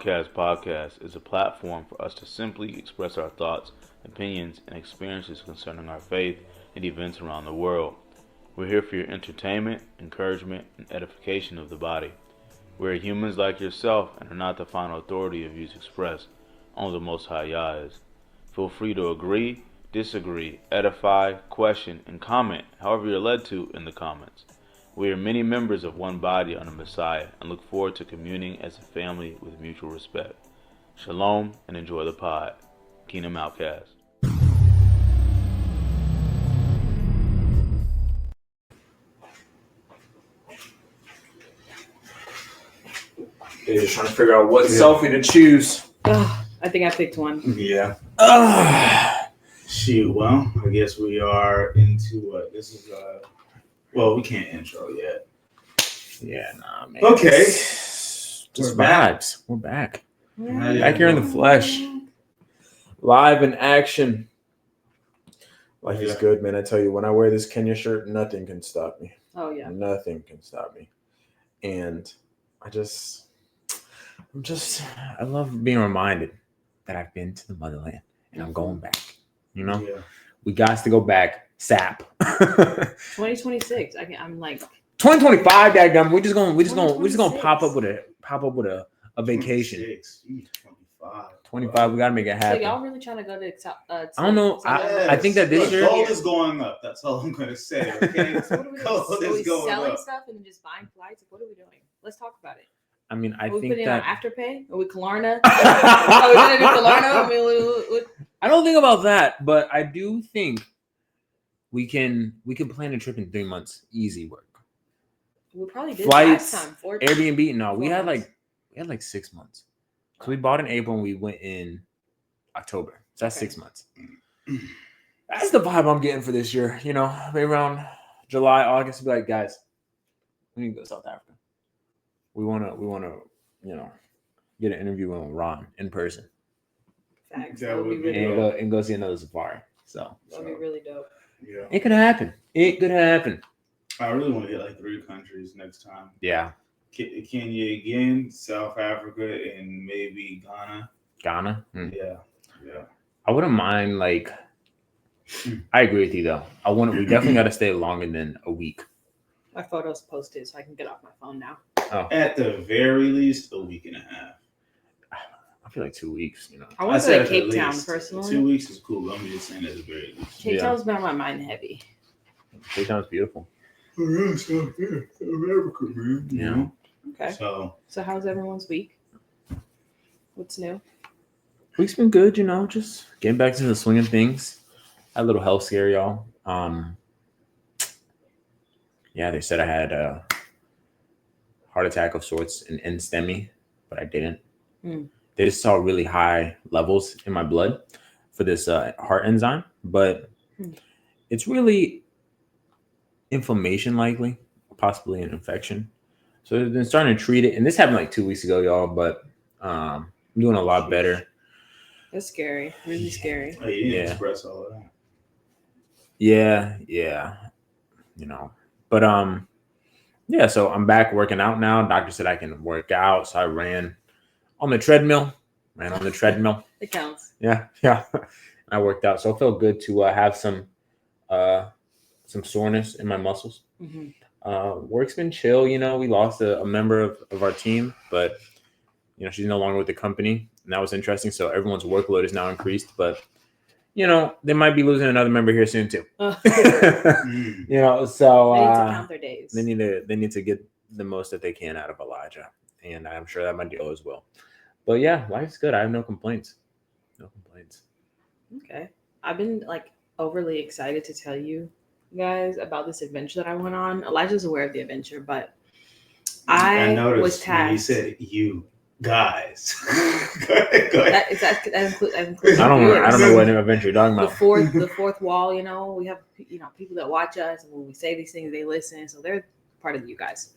Outkasts podcast is a platform for us to simply express our thoughts, opinions, and experiences concerning our faith and events around the world. We're here for your entertainment, encouragement, and edification of the body. We're humans like yourself and are not the final authority of views expressed. Only the Most High Yah is. Feel free to agree, disagree, edify, question, and comment however you're led to in the comments. We are many members of one body under Messiah and look forward to communing as a family with mutual respect. Shalom and enjoy the pod. Kingdom Outkasts. They're just trying to figure out what selfie to choose. I think I picked one. Yeah. Shoot, well, I guess we are into this is well, we can't intro yet. Yeah, nah, man. Okay. Just We're back. vibes. We're back. Yeah. Back here in the flesh. Live in action. Life is good, man. I tell you, when I wear this Kenya shirt, nothing can stop me. Oh yeah. Nothing can stop me. And I love being reminded that I've been to the motherland and I'm going back. You know? Yeah. We got to go back. SAP. 2026. I'm like 2025, dadgum. We're just gonna pop up with a vacation. 25. We gotta make it so happen. y'all really trying to go to I don't know. I think that this year gold is going up. That's all I'm gonna say. Okay. So what are we Gold doing? Are we is going selling up. stuff and just buying flights? What are we doing? Let's talk about it. I mean, I Are we think putting that on Afterpay? Are we Klarna? Are we gonna do Klarna? I mean, I don't think about that, but I do think we can plan a trip in 3 months. Easy work. we probably did Flights, last time. 4 Airbnb. No, we 4 had months. like 6 months. So we bought in April and we went in October. So that's Okay. 6 months. That's the vibe I'm getting for this year. You know, maybe around July, August, be like, guys, we need to go to South Africa. We wanna, you know, get an interview with Ron in person Facts. That That would be would be really dope. and go see another safari. So That would be really dope. Yeah. it could happen. It could happen. I really want to hit like 3 countries next time. Yeah. Kenya again, South Africa, and maybe Ghana. Ghana. Yeah. I wouldn't mind, like, I agree with you though. We definitely got to stay longer than a week. My photo's posted, so I can get off my phone now. Oh, At the very least, a week and a half. I feel like 2 weeks, you know. I want to said go at to Cape the Town least. personally. 2 weeks is cool. I'm just saying at the very least. Cape Yeah. Town's been on my mind heavy. Cape Town's beautiful. America, man. You Yeah. know? Okay. So, So how's everyone's week? What's new? Week's been good, you know, just getting back to the swing of things. Had a little health scare, y'all. Yeah, they said I had a heart attack of sorts, an STEMI, but I didn't. Mm. They just saw really high levels in my blood for this heart enzyme, but it's really inflammation, likely, possibly an infection. So they've been starting to treat it, and this happened like 2 weeks ago, y'all. But I'm doing a lot better. That's scary. Really scary. oh, you didn't Yeah. express all of that. Yeah, you know. But yeah. So I'm back working out now. Doctor said I can work out, so I ran on the treadmill. It counts. Yeah. I worked out, so it felt good to have some soreness in my muscles. Mm-hmm. Work's been chill. You know, we lost a member of our team, but you know, she's no longer with the company, and that was interesting. So everyone's workload is now increased, but you know, they might be losing another member here soon too. Mm. You know, so They need to count their days. they need to get the most that they can out of Elijah, and I'm sure that might deal as well. But yeah, life's good. I have no complaints. Okay. I've been like overly excited to tell you guys about this adventure that I went on. Elijah's aware of the adventure, but I noticed was when tasked. he said you guys. Go ahead. That includes I don't viewers. know what adventure you're talking the about. the fourth wall. You know, we have people that watch us, and when we say these things, they listen, so they're part of you guys.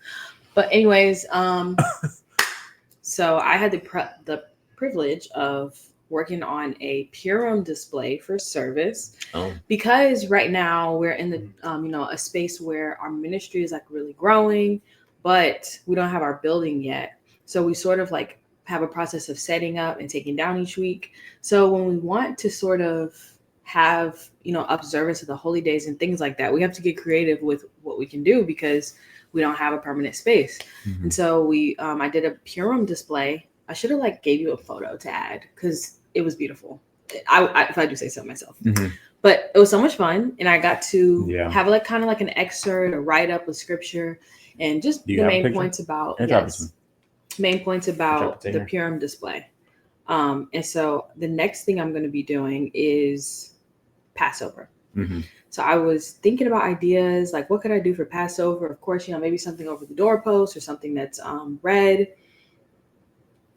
But anyways, so I had the privilege of working on a Purim display for service because right now we're in the a space where our ministry is like really growing, but we don't have our building yet. So we sort of like have a process of setting up and taking down each week. So when we want to sort of have, observance of the holy days and things like that, we have to get creative with what we can do because we don't have a permanent space. Mm-hmm. And so I did a Purim display. I should have gave you a photo to add because it was beautiful. If I do say so myself. Mm-hmm. But it was so much fun, and I got to Yeah. have kind of an excerpt, a write up with scripture, and just the main points about the Purim display. And so the next thing I'm going to be doing is Passover. Mm-hmm. So I was thinking about ideas like what could I do for Passover? Of course, maybe something over the doorpost or something that's red.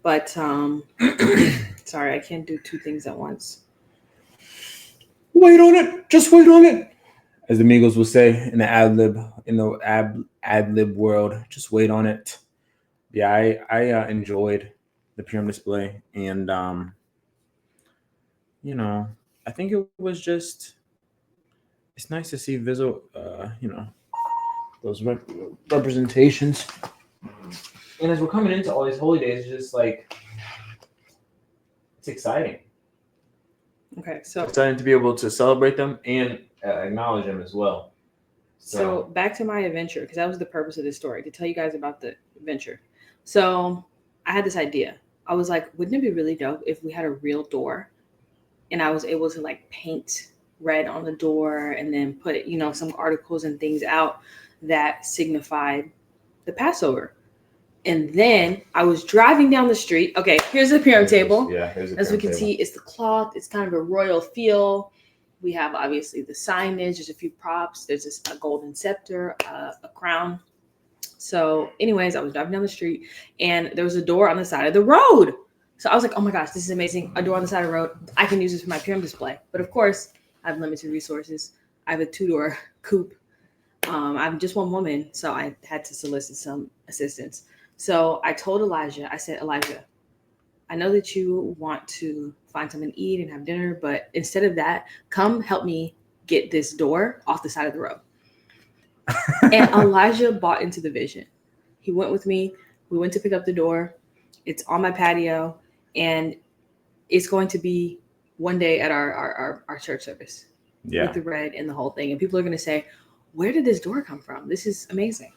But sorry, I can't do two things at once. Wait on it. Just wait on it. As the Migos will say in the ad lib world, just wait on it. Yeah, I enjoyed the Purim display, and I think it was just it's nice to see visual, those representations. And as we're coming into all these holy days, it's just it's exciting. Okay, so Exciting to be able to celebrate them and acknowledge them as well. So back to my adventure, because that was the purpose of this story, to tell you guys about the adventure. So I had this idea. I was like, wouldn't it be really dope if we had a real door and I was able to paint red on the door and then put, some articles and things out that signified the Passover. And then I was driving down the street. Okay, here's the Purim table. Yeah, here's the As we can table. see, it's the cloth. It's kind of a royal feel. We have obviously the signage. There's a few props. There's a golden scepter, a crown. So anyways, I was driving down the street and there was a door on the side of the road. So I was like, oh my gosh, this is amazing. A door on the side of the road. I can use this for my Purim display. But of course, I have limited resources. I have a 2-door coupe. I'm just one woman, so I had to solicit some assistance. So I told Elijah, I said, Elijah, I know that you want to find something to eat and have dinner, but instead of that, come help me get this door off the side of the road. And Elijah bought into the vision. He went with me. We went to pick up the door. It's on my patio, and it's going to be one day at our church service with the red and the whole thing. And people are going to say, where did this door come from? This is amazing.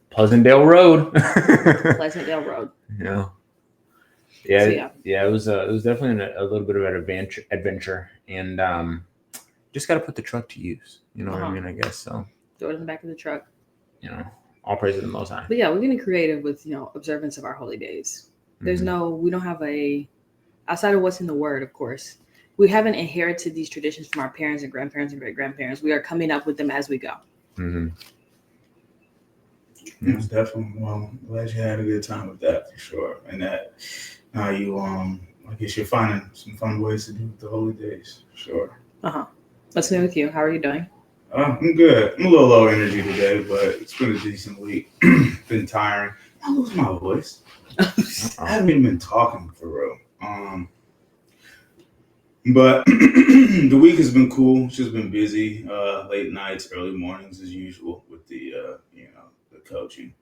Pleasantdale Road. Pleasantdale Road. Yeah. So, it was definitely a little bit of an adventure, and just got to put the truck to use. You know what I mean? I guess so. Throw it in the back of the truck. All praise to the Most High. But yeah, we're getting creative with observance of our holy days. There's we don't have outside of what's in the Word, of course. We haven't inherited these traditions from our parents and grandparents and great grandparents. We are coming up with them as we go. Mm-hmm. Yes, definitely. Well, glad you had a good time with that for sure. And that now you I guess you're finding some fun ways to do the holy days for sure. What's new with you? How are you doing? I'm good. I'm a little low energy today, but it's been a decent week. Been tiring. I lose my voice. I haven't even been talking for real. But the week has been cool. It's just been busy. Late nights, early mornings as usual with the the coaching.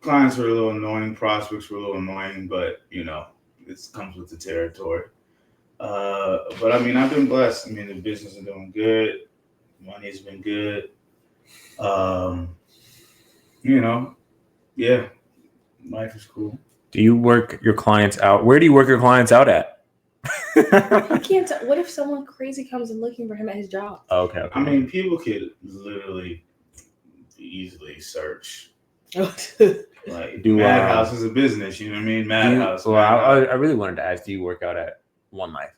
Clients were a little annoying, prospects were a little annoying, but it comes with the territory. But I mean, I've been blessed. I mean, the business is doing good. Money's been good. Yeah, life is cool. Do you work your clients out? Where do you work your clients out at? He can't. What if someone crazy comes and looking for him at his job? Okay. I mean, people could literally easily search. Madhouse is a business. You know what I mean? Madhouse. Well, I really wanted to ask. Do you work out at One Life?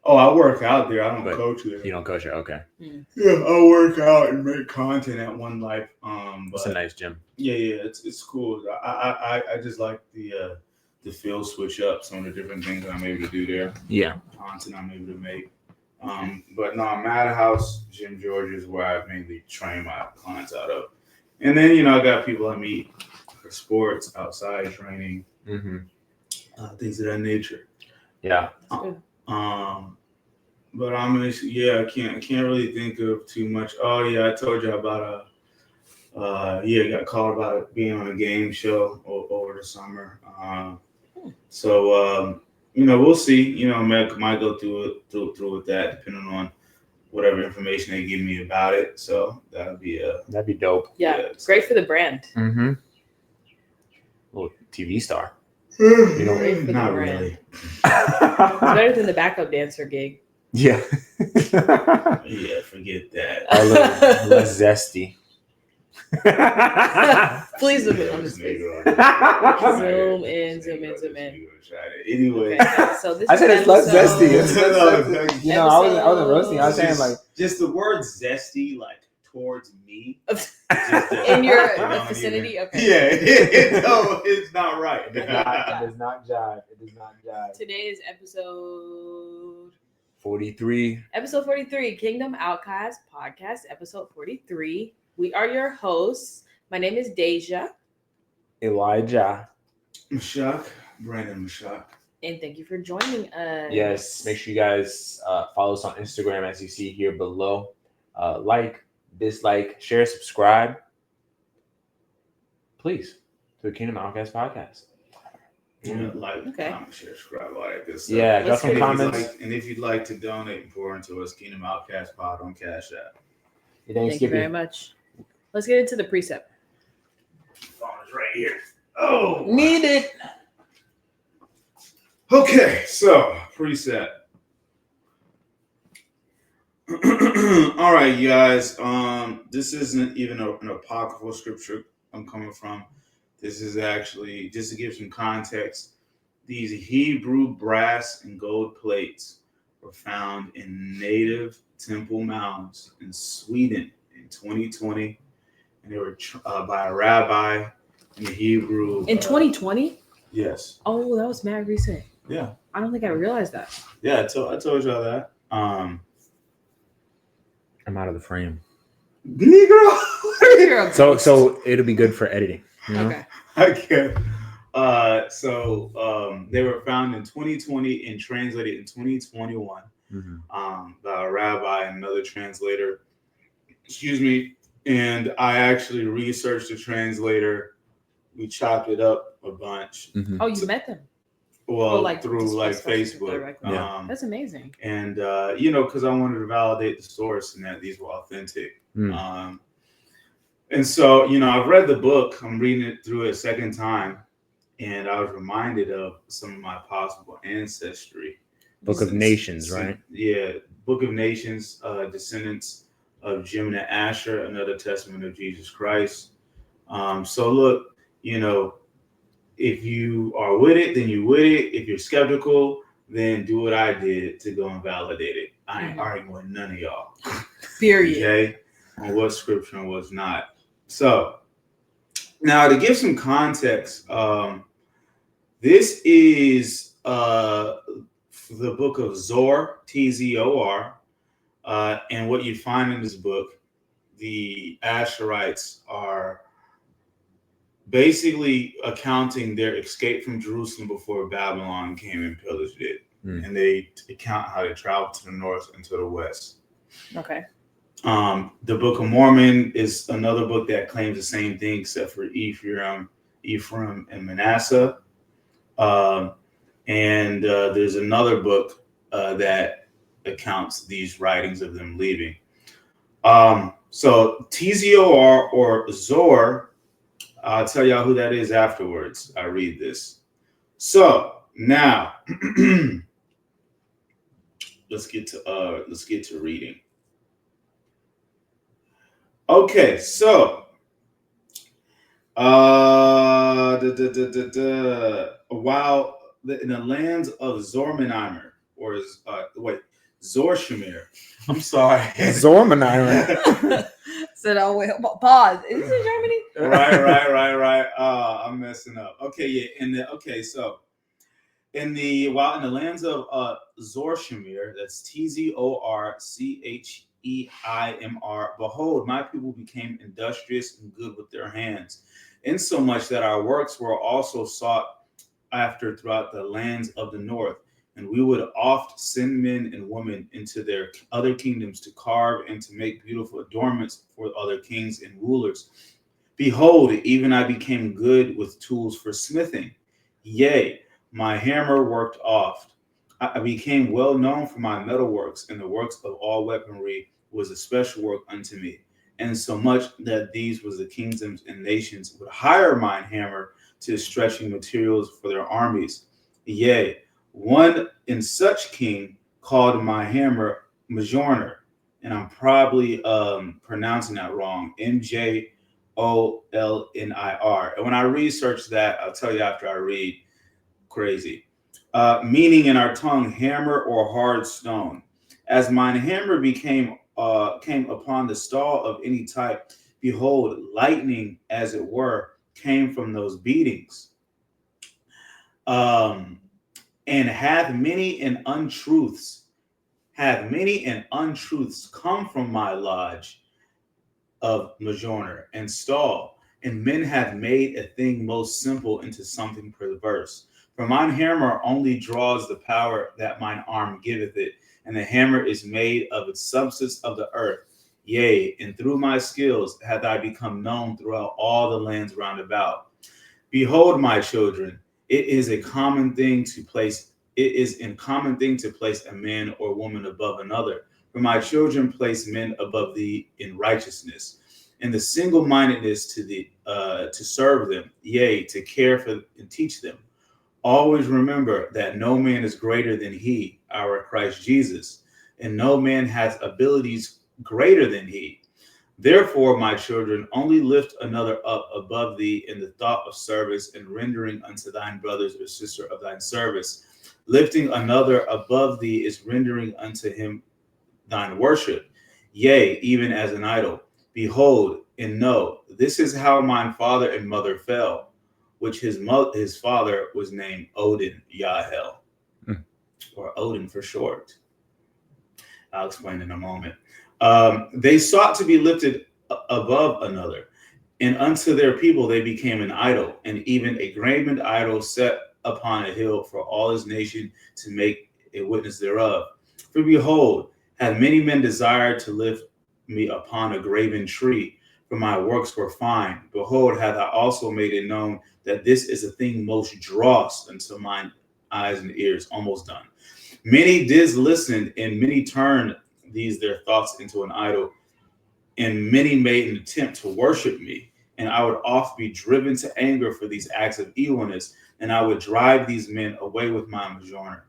Oh, I work out there. I don't coach there. You don't coach there, okay? Yeah, I work out and make content at One Life. It's a nice gym. Yeah, it's cool. I just like the field switch up some of the different things I'm able to do there. Yeah, content I'm able to make. But no, Madhouse, Gym Georgia is where I mainly train my clients out of. And then I got people I meet for sports, outside training, things of that nature. Yeah. But I can't really think of too much. Oh yeah, I told you about Got called about it being on a game show over the summer. So we'll see. Might go through with that, depending on whatever information they give me about it. So that'd be dope. Yeah, great for the brand. Mm-hmm. Little TV star. Great for the Not brand. really. It's better than the backup dancer gig. Yeah. Yeah, forget that. A little less zesty. Please zoom in on his face. Zoom in. Anyway, Okay, so this I said it's less episode- zesty. You know, I wasn't roasting. I was saying like just the word zesty, like towards me. in your Don't vicinity. even- Okay. Yeah, no, it's not right. it does not jive. It does not jive. Today is episode 43. Episode 43, Kingdom Outkasts podcast, episode 43. We are your hosts. My name is Deja, Elijah. Brandon Mashak. and thank you for joining us. Yes, make sure you guys follow us on Instagram as you see here below. Like, dislike, share, subscribe. Please, to the Kingdom Outkasts podcast. Comment, share, subscribe, all that good stuff. Yeah, drop some And if you'd comments. and if you'd like to donate and pour into us, Kingdom Outcast Pod on Cash App. Thank you very much. Let's get into the precept. Phone is right here. Oh, Need it. okay. So preset. All right, you guys. This isn't even an apocryphal scripture I'm coming from. This is actually, just to give some context, these Hebrew brass and gold plates were found in native temple mounds in Sweden in 2020, and they were by a rabbi in the Hebrew. In 2020? Yes. Oh, that was mad recent. Yeah. I don't think I realized that. Yeah, I told y'all that. I'm out of the frame. Negro. So it'll be good for editing. You know? Okay. I can't. They were found in 2020 and translated in 2021 by a rabbi and another translator. Excuse me. And I actually researched the translator. We chopped it up a bunch. Oh, you met them? Well, Or through just like Facebook Facebook. directly? That's amazing. And because I wanted to validate the source and that these were authentic. And so, I've read the book. I'm reading it through a second time, and I was reminded of some of my possible ancestry. Book of Nations, right? Yeah, Book of Nations, descendants of Jim and Ashur, another testament of Jesus Christ. So look, if you are with it, then you with it. If you're skeptical, then do what I did to go and validate it. I ain't arguing with none of y'all. Period. Okay, on what scripture and what's not. So now to give some context, this is the book of Tzor, Tzor, and what you find in this book, the Ashurites are basically accounting their escape from Jerusalem before Babylon came and pillaged it. And they account how they traveled to the north and to the west. Okay. The Book of Mormon is another book that claims the same thing, except for Ephraim, and Manasseh. And there's another book that accounts these writings of them leaving. So Tzor or Tzor, I'll tell y'all who that is afterwards. I read this. So now let's get to reading. Okay, so while in the lands of Zormanheimer, or Zorshamir. I'm sorry. Zormanheimer. So now wait, pause. Is this in Germany? Right. I'm messing up. Okay, yeah. While in the lands of Zorshamir, that's Tzorcheimr, behold, my people became industrious and good with their hands, insomuch that our works were also sought after throughout the lands of the north. And we would oft send men and women into their other kingdoms to carve and to make beautiful adornments for other kings and rulers. Behold, even I became good with tools for smithing. Yea, my hammer worked oft. I became well known for my metalworks, and the works of all weaponry was a special work unto me. And so much that these was the kingdoms and nations would hire mine hammer to stretching materials for their armies. Yea, one in such king called my hammer Mjolnir, and I'm probably pronouncing that wrong. Mjolnir. And when I researched that, I'll tell you after I read, crazy. Meaning in our tongue, hammer or hard stone. As mine hammer came upon the stall of any type, behold, lightning, as it were, came from those beatings. And hath many and untruths come from my lodge of Mjolnir and stall, and men have made a thing most simple into something perverse. For mine hammer only draws the power that mine arm giveth it, and the hammer is made of the substance of the earth. Yea, and through my skills hath I become known throughout all the lands round about. Behold, my children, it is in common thing to place a man or woman above another. For my children place men above thee in righteousness, and the single-mindedness to serve them, yea, to care for and teach them. Always remember that no man is greater than he, our Christ Jesus, and no man has abilities greater than he. Therefore, my children, only lift another up above thee in the thought of service and rendering unto thine brothers or sister of thine service. Lifting another above thee is rendering unto him thine worship, yea, even as an idol. Behold, and know, this is how mine father and mother fell, which his father was named Odin Yahel, or Odin for short. I'll explain in a moment. They sought to be lifted above another, and unto their people they became an idol, and even a graven idol set upon a hill for all his nation to make a witness thereof. For behold, had many men desired to lift me upon a graven tree, for my works were fine. Behold, hath I also made it known that this is a thing most dross unto mine eyes and ears. Almost done. Many did listen, and many turned these their thoughts into an idol, and many made an attempt to worship me. And I would oft be driven to anger for these acts of evilness, and I would drive these men away with my Mjolnir.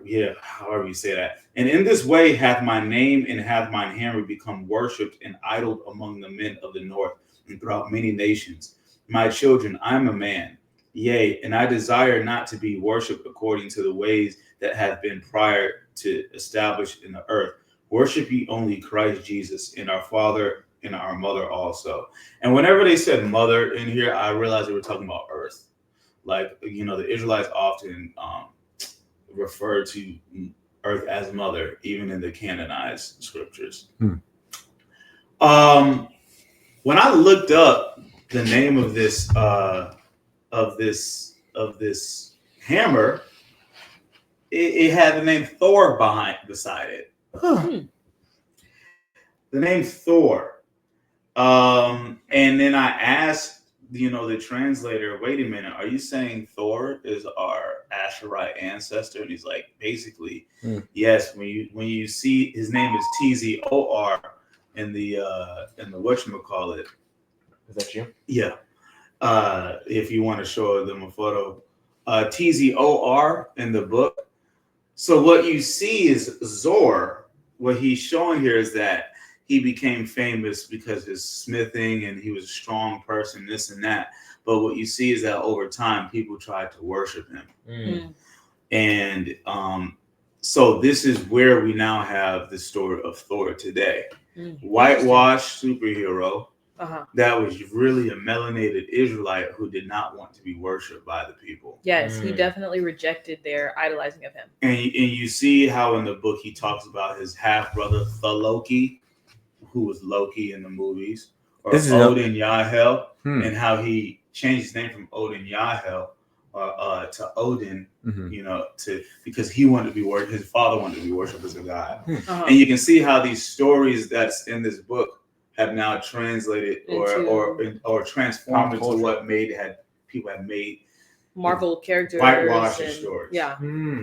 Yeah, however you say that. And in this way hath my name and hath mine hammer become worshipped and idled among the men of the north and throughout many nations. My children, I am a man, yea, and I desire not to be worshipped according to the ways that have been prior to established in the earth. Worship ye only Christ Jesus and our Father and our mother also. And whenever they said mother in here, I realized they were talking about earth. Like, the Israelites often refer to earth as mother, even in the canonized scriptures. When I looked up the name of this hammer, it had the name Thor beside it. The name Thor. And then I asked, the translator, wait a minute, are you saying Thor is our Ashurite ancestor? And he's like, basically, yes. When you see his name is Tzor in the whatchamacallit. Is that you? Yeah. If you want to show them a photo, Tzor in the book. So what you see is Tzor. What he's showing here is that he became famous because his smithing and he was a strong person, this and that. But what you see is that over time, people tried to worship him. And so this is where we now have the story of Thor today. Whitewashed superhero that was really a melanated Israelite who did not want to be worshipped by the people. Yes, he definitely rejected their idolizing of him. And you see how in the book he talks about his half-brother Loki, who was Loki in the movies, or Odin Yahel, and how he changed his name from Odin Yahel to Odin, because he wanted to be worshipped. His father wanted to be worshipped as a god. And you can see how these stories that's in this book have now translated or transformed into what people have made Marvel characters, whitewash stories. Yeah,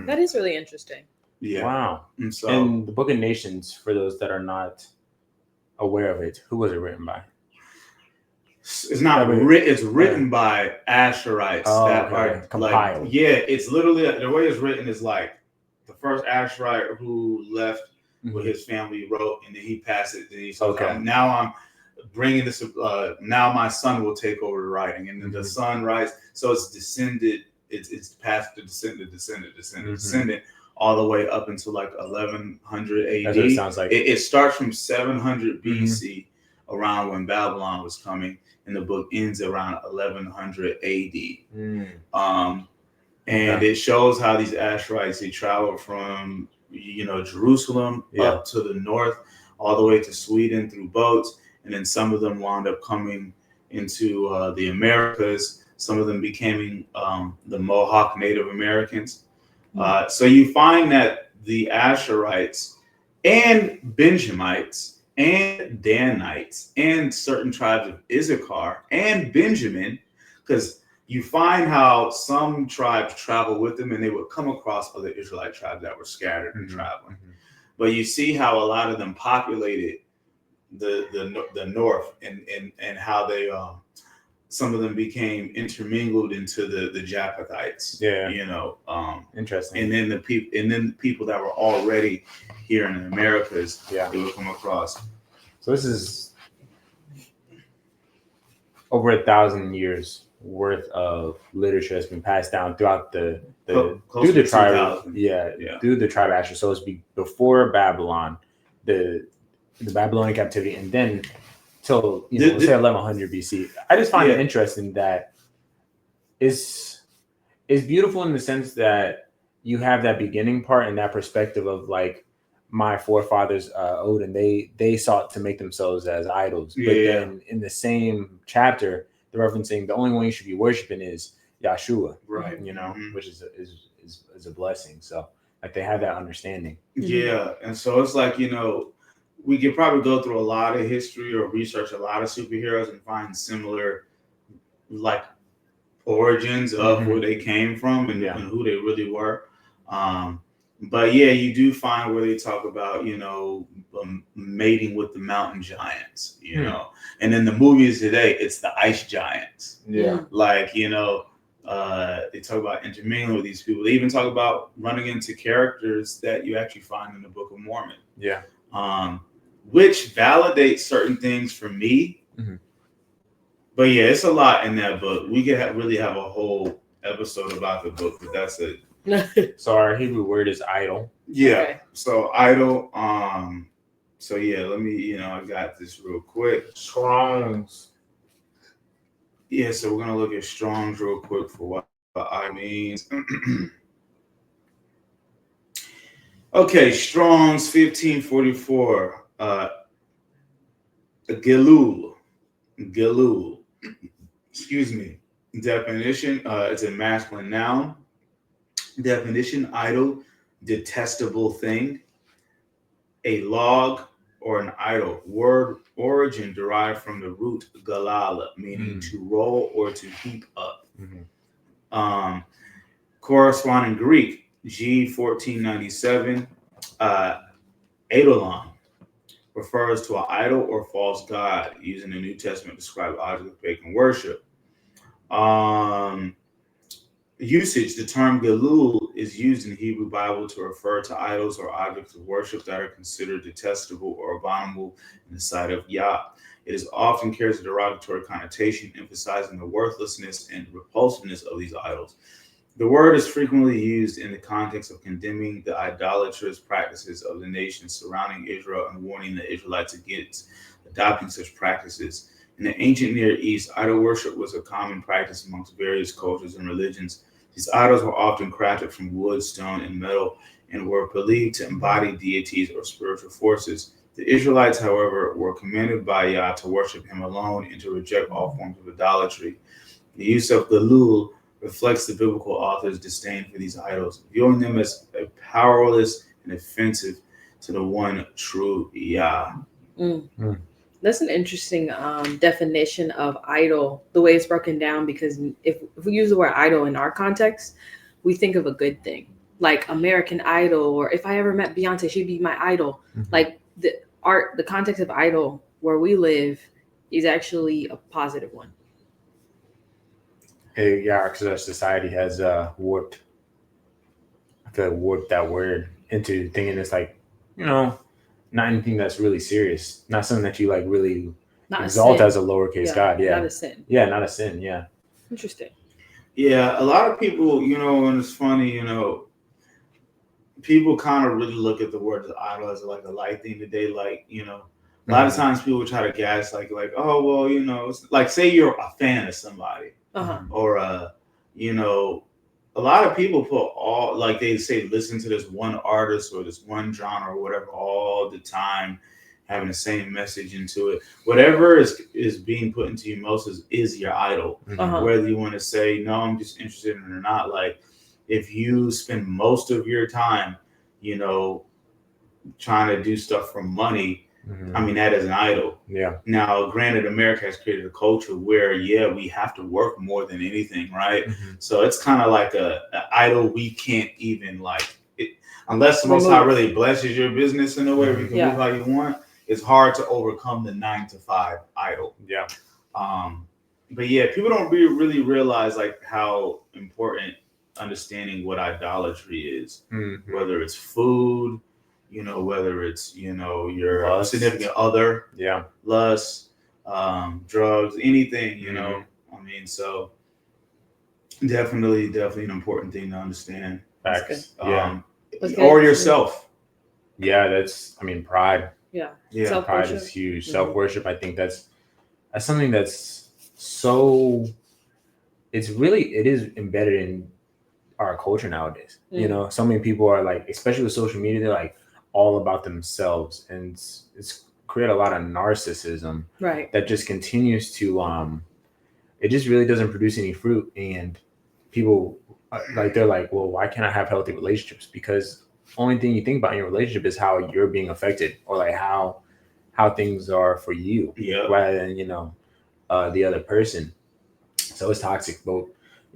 that is really interesting. Yeah. Wow. And so, and the Book of Nations, for those that are not aware of it, who was it written by? it's not written. It's written by Ashurites that are compiled. Like, it's literally the way it's written is like the first Ashurite who left with his family wrote, and then he passed it. Then he said, "Now I'm bringing this. Now my son will take over the writing," and then the son writes. So it's descended. It's passed to descendant, all the way up until like 1100 AD. That's what it sounds like. It starts from 700 BC, around when Babylon was coming, and the book ends around 1100 AD. And it shows how these Ashurites, they traveled from Jerusalem up to the north, all the way to Sweden through boats, and then some of them wound up coming into the Americas. Some of them became the Mohawk Native Americans. So you find that the Ashurites and Benjamites and Danites and certain tribes of Issachar and Benjamin, because you find how some tribes travel with them and they would come across other Israelite tribes that were scattered and traveling. But you see how a lot of them populated the north and how they some of them became intermingled into the Japhethites. Interesting. And then the people that were already here in the Americas, they would come across. So this is over 1,000 years worth of literature has been passed down throughout through the tribe. Through the tribe of Ashur. So it's before Babylon, the Babylonian captivity, and then till let's say 1100 BC. I just find it interesting that it's beautiful in the sense that you have that beginning part and that perspective of like my forefathers Odin, they sought to make themselves as idols. But then in the same chapter, they're referencing the only one you should be worshiping is Yahshua, right? Which is a blessing. So like they have that understanding. Yeah, and so it's like we could probably go through a lot of history or research a lot of superheroes and find similar like origins of where they came from and who they really were. But you do find where they talk about mating with the mountain giants, and in the movies today it's the ice giants. Like they talk about intermingling with these people. They even talk about running into characters that you actually find in the Book of Mormon. Which validates certain things for me. But it's a lot in that book. We could really have a whole episode about the book, but that's it. So our Hebrew word is idol. So idol. So let me, I got this real quick. Strong's. So we're gonna look at Strong's real quick for what I means. Okay, Strong's 1544. Gelul. Excuse me. Definition. It's a masculine noun. Definition: idol, detestable thing. A log or an idol. Word origin derived from the root galala, meaning to roll or to heap up. Corresponding Greek, G1497, eidolon, refers to an idol or false god used in the New Testament to describe objects of pagan worship. Usage: the term Gelul is used in the Hebrew Bible to refer to idols or objects of worship that are considered detestable or abominable in the sight of Yah. It is often carries a derogatory connotation, emphasizing the worthlessness and repulsiveness of these idols. The word is frequently used in the context of condemning the idolatrous practices of the nations surrounding Israel and warning the Israelites against adopting such practices. In the ancient Near East, idol worship was a common practice amongst various cultures and religions. These idols were often crafted from wood, stone, and metal and were believed to embody deities or spiritual forces. The Israelites, however, were commanded by Yah to worship him alone and to reject all forms of idolatry. The use of Gelul reflects the biblical author's disdain for these idols, viewing them as powerless and offensive to the one true Yah. That's an interesting definition of idol, the way it's broken down, because if we use the word idol in our context, we think of a good thing, like American Idol, or if I ever met Beyonce, she'd be my idol. Mhm. Like the context of idol where we live is actually a positive one. Yeah, because our society has warped. I feel like warped that word into thinking it's like, not anything that's really serious, not something that you like really Not exalt a sin. as a lowercase Yeah, god. Yeah, not a sin. yeah, not a sin. Yeah. Interesting. Yeah, a lot of people, and it's funny, people kind of really look at the word idol as like a light thing today. Like, a lot of times people try to gas like, oh, well, it's like, say you're a fan of somebody, or a lot of people put all, like they say, listen to this one artist or this one genre or whatever all the time, having the same message into it. Whatever is being put into you most is your idol. Whether you want to say, no, I'm just interested in it or not. Like, if you spend most of your time, trying to do stuff for money, I mean, that is an idol. Yeah. Now, granted, America has created a culture where, we have to work more than anything, right? So it's kind of like an idol we can't even unless the Most High really blesses your business in a way where you can move how you want. It's hard to overcome the 9-to-5 idol. Yeah. But yeah, people don't really realize like how important understanding what idolatry is, whether it's food, whether it's, your Lust. significant other, lust, drugs, anything, I mean, so definitely an important thing to understand. Facts. Or yourself. Yeah, pride. Yeah. Pride is huge. Self-worship, I think that's something that's so, it is embedded in our culture nowadays. So many people are like, especially with social media, they're like all about themselves, and it's create a lot of narcissism that just continues to it just really doesn't produce any fruit. And people they're like, well, why can't I have healthy relationships? Because only thing you think about in your relationship is how you're being affected, or like how things are for you, rather than the other person. So it's toxic. But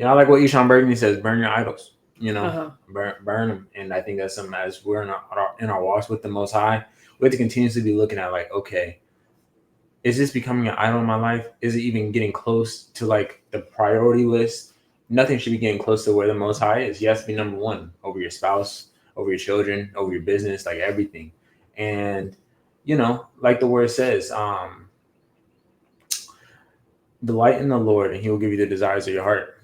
I like what Ishan Burgundy says: burn your idols. Burn them. And I think that's something, as we're in our walks with the Most High, we have to continuously be looking at like, okay, is this becoming an idol in my life? Is it even getting close to like the priority list? Nothing should be getting close to where the Most High is. You have to be number one over your spouse, over your children, over your business, like everything. And like the word says, delight in the Lord and he will give you the desires of your heart.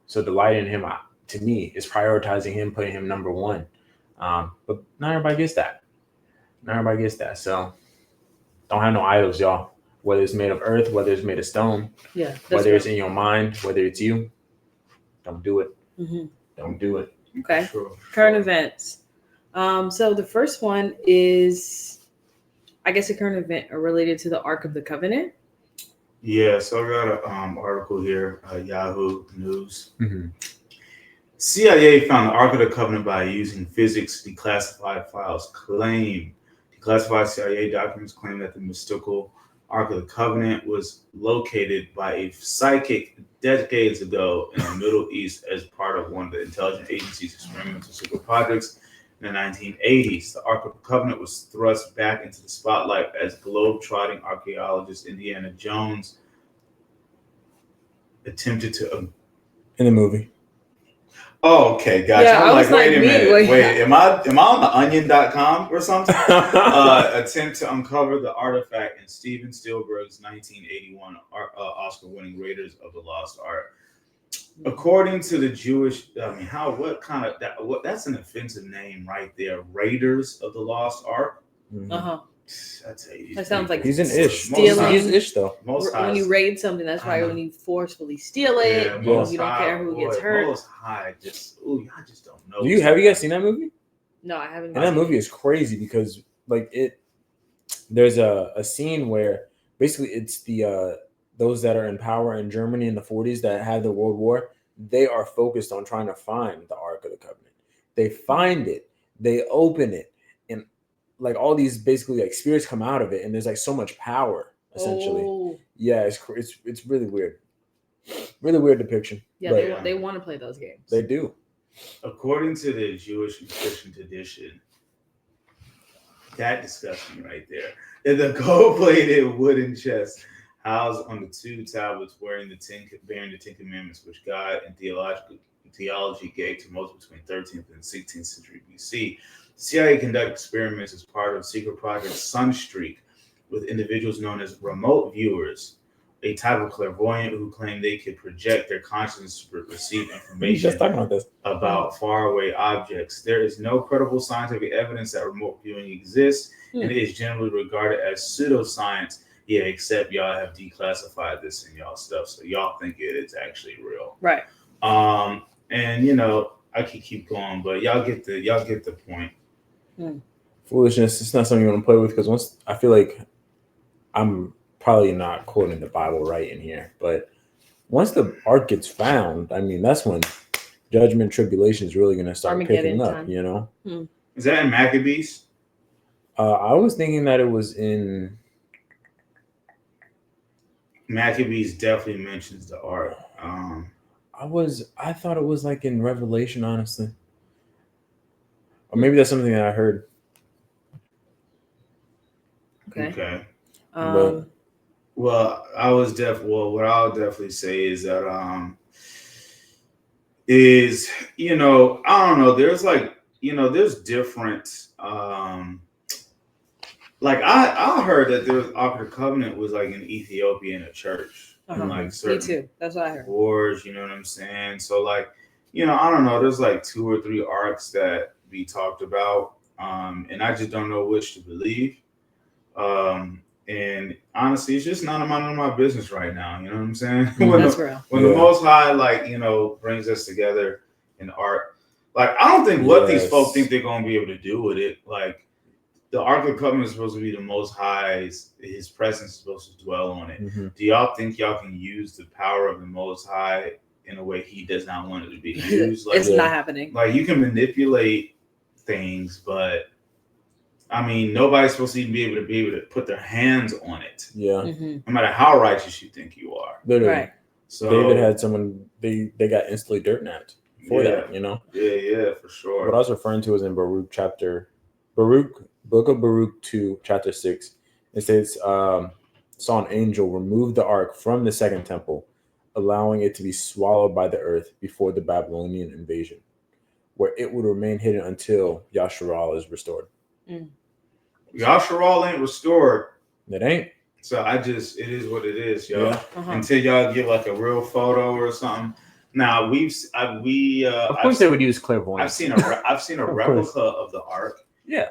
So delight in him, to me, is prioritizing him, putting him number one. But not everybody gets that. So don't have no idols, y'all. Whether it's made of earth, whether it's made of stone, whether it's in your mind, whether it's you, don't do it. Don't do it. Okay. Current events. So the first one is, I guess, a current event related to the Ark of the Covenant. Yeah, so I got an article here, Yahoo News. CIA found the Ark of the Covenant by using physics declassified files. Declassified CIA documents claim that the mystical Ark of the Covenant was located by a psychic decades ago in the Middle East as part of one of the intelligence agency's experimental secret projects in the 1980s. The Ark of the Covenant was thrust back into the spotlight as globe-trotting archaeologist Indiana Jones attempted to... in the movie. Oh, okay, gotcha. Yeah, I'm like, wait a minute. Wait, am I on the onion.com or something? Attempt to uncover the artifact in Steven Spielberg's 1981 Oscar-winning Raiders of the Lost Ark. According to the Jewish, that's an offensive name right there. Raiders of the Lost Ark. That sounds like he's an ish. Stealing. He's ish though. When you raid something, that's why when you forcefully steal it, you don't care who gets hurt. Most High, I just don't know. Have you guys seen that movie? No, I haven't. And that movie is crazy because there's a scene where basically it's the those that are in power in Germany in the 40s that had the World War. They are focused on trying to find the Ark of the Covenant. They find it, they open it, and like all these basically like spirits come out of it, and there's like so much power essentially. Oh. Yeah, it's really weird, really weird depiction. Yeah, but they want to play those games. they do. According to the Jewish and Christian tradition, that disgusts me right there. In the gold-plated wooden chest housed on the 2 tablets bearing the Ten Commandments, which God and theology gave to Moses between 13th and 16th century BC. CIA conducted experiments as part of secret project Sunstreak with individuals known as remote viewers, a type of clairvoyant who claimed they could project their consciousness to receive information Just talking about this. about faraway objects. There is no credible scientific evidence that remote viewing exists, and it is generally regarded as pseudoscience. Yeah, except y'all have declassified this in y'all stuff, so y'all think it is actually real. Right. And you know, I could keep going, but y'all get the point. Foolishness. It's not something you want to play with, because once I feel like I'm probably not quoting the Bible right in here, but once the ark gets found, I mean, that's when judgment, tribulation is really going to start picking up. time. You know. Is that in Maccabees? I was thinking that it was in Maccabees. Definitely mentions the ark. I thought it was like in Revelation, honestly. Or maybe that's something that I heard. Okay. But what I'll definitely say is that I don't know, there's there's different like I heard that there was Ark of the Covenant was like in Ethiopia in a church. And like certain Me too. That's what I heard. wars, you know what I'm saying? So like, I don't know, there's like 2 or 3 arcs that we talked about. And I just don't know which to believe. And honestly, it's just none of my business right now. You know what I'm saying? That's real. When the Most High, brings us together in art, like, I don't think what these folks think they're going to be able to do with it. Like, the Ark of the Covenant is supposed to be the Most High's, his presence is supposed to dwell on it. Do y'all think y'all can use the power of the Most High in a way he does not want it to be used? Like, it's not happening. Like, you can manipulate things, but I mean, nobody's supposed to even be able to put their hands on it. Yeah. No matter how righteous you think you are. Literally. Right. So David had someone they got instantly dirt napped for that, you know? Yeah, for sure. What I was referring to is in Book of Baruch 2, chapter 6. It says, saw an angel remove the ark from the second temple, allowing it to be swallowed by the earth before the Babylonian invasion, where it would remain hidden until Yasharal is restored. Yasharal ain't restored. It ain't. So it is what it is, y'all. Yeah. Until y'all get like a real photo or something. Now of course they would use clairvoyance. I've seen a replica of the ark. Yeah.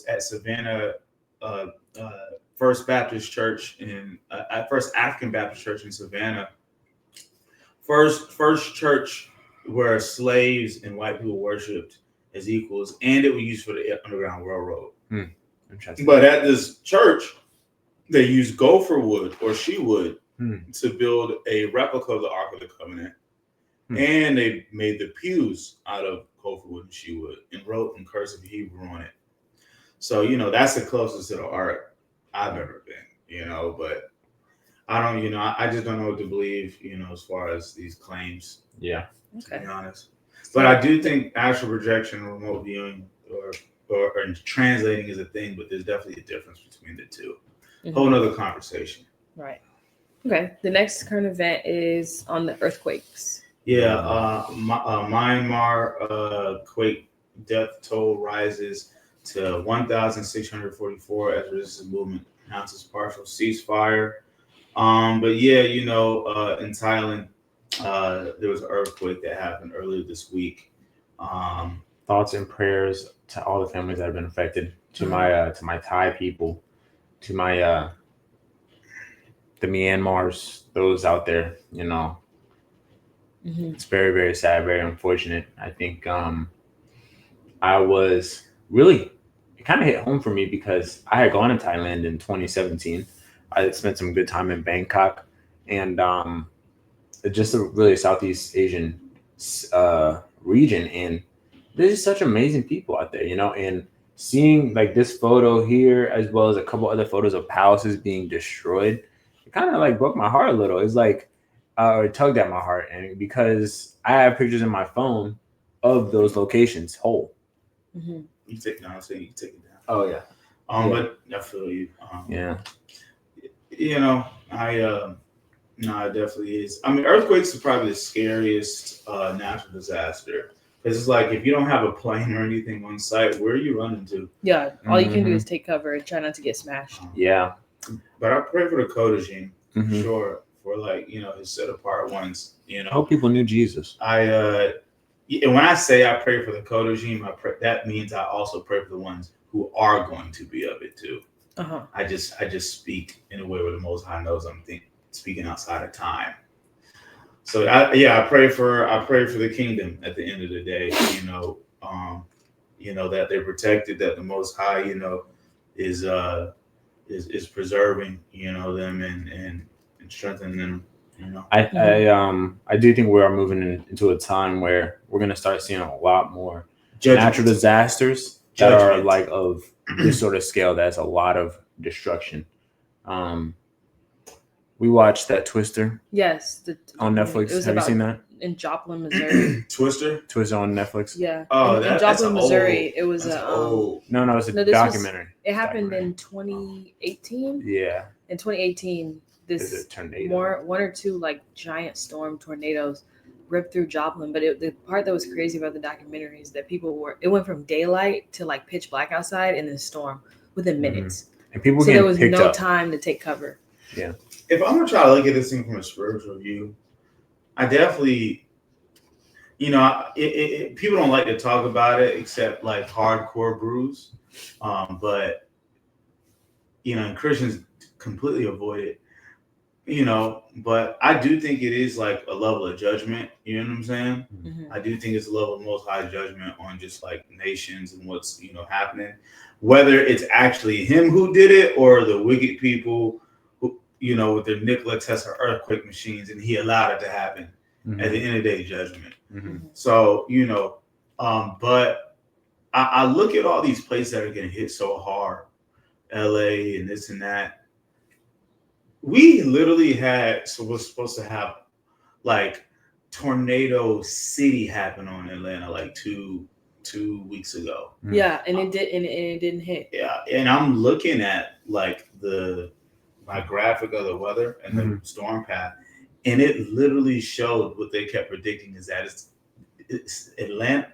At Savannah, First Baptist Church at First African Baptist Church in Savannah. First church where slaves and white people worshipped as equals, and it was used for the Underground Railroad. But at this church, they used gopher wood or she wood to build a replica of the Ark of the Covenant. And they made the pews out of gopher wood and she wood and wrote in cursive Hebrew on it. So, that's the closest to the Ark I've ever been, but I don't, I just don't know what to believe, as far as these claims. Yeah. To be honest. But I do think actual projection, remote viewing, or translating is a thing, but there's definitely a difference between the two. Whole nother conversation. Right. Okay. The next current event is on the earthquakes. Yeah. Myanmar quake death toll rises to 1,644 as resistance movement announces partial ceasefire. But yeah, in Thailand, there was an earthquake that happened earlier this week. Thoughts and prayers to all the families that have been affected, to my Thai people, to my the Myanmars, those out there, It's very, very sad, very unfortunate. I think it kind of hit home for me because I had gone to Thailand in 2017. I had spent some good time in Bangkok, and just a really Southeast Asian region, and there's just such amazing people out there, and seeing like this photo here, as well as a couple other photos of palaces being destroyed, it kind of like broke my heart a little. It's like, or tugged at my heart, and because I have pictures in my phone of those locations whole. Mm-hmm. You take it down. You take it down. Oh yeah. But I feel you. Yeah. You know, no, it definitely is. I mean, earthquakes are probably the scariest natural disaster. Because it's like, if you don't have a plane or anything on site, where are you running to? Yeah, all you can do is take cover and try not to get smashed. Yeah. But I pray for the co-regime, Mhm. sure, for like, you know, his set apart ones. You know, I hope people knew Jesus. and when I say I pray for the co-regime, that means I also pray for the ones who are going to be of it too. Uh-huh. I just speak in a way where the Most High knows I'm speaking outside of time. So I pray for the kingdom at the end of the day. You know that they're protected, that the Most High, you know, is preserving, you know, them and strengthening them. You know, I do think we are moving into a time where we're gonna start seeing a lot more natural disasters that are like of this sort of scale. That's a lot of destruction. We watched that Twister. Yes, on Netflix. Have you seen that? In Joplin, Missouri. Twister on Netflix. Yeah. Oh, in Joplin, Missouri. It was old. No, it's a documentary. It happened in 2018. Yeah. In 2018, this tornado. one or two like giant storm tornadoes ripped through Joplin. But the part that was crazy about the documentary is that it went from daylight to like pitch black outside in the storm within minutes. And people so there was no time to take cover. Yeah. If I'm gonna try to look at this thing from a spiritual view, I definitely, you know, people don't like to talk about it except like hardcore brews, but you know, and Christians completely avoid it, you know. But I do think it is like a level of judgment. You know what I'm saying? Mm-hmm. I do think it's a level of Most High judgment on just like nations and what's, you know, happening, whether it's actually him who did it or the wicked people. You know, with their Nikola Tesla earthquake machines, and he allowed it to happen. Mm-hmm. At the end of the day, judgment. Mm-hmm. So, you know, but I look at all these places that are getting hit so hard, LA and this and that. We literally was supposed to have like Tornado City happen on Atlanta like two weeks ago. Yeah, and it didn't hit. Yeah, and I'm looking at like my graphic of the weather and the storm path, and it literally showed what they kept predicting is that it's Atlanta,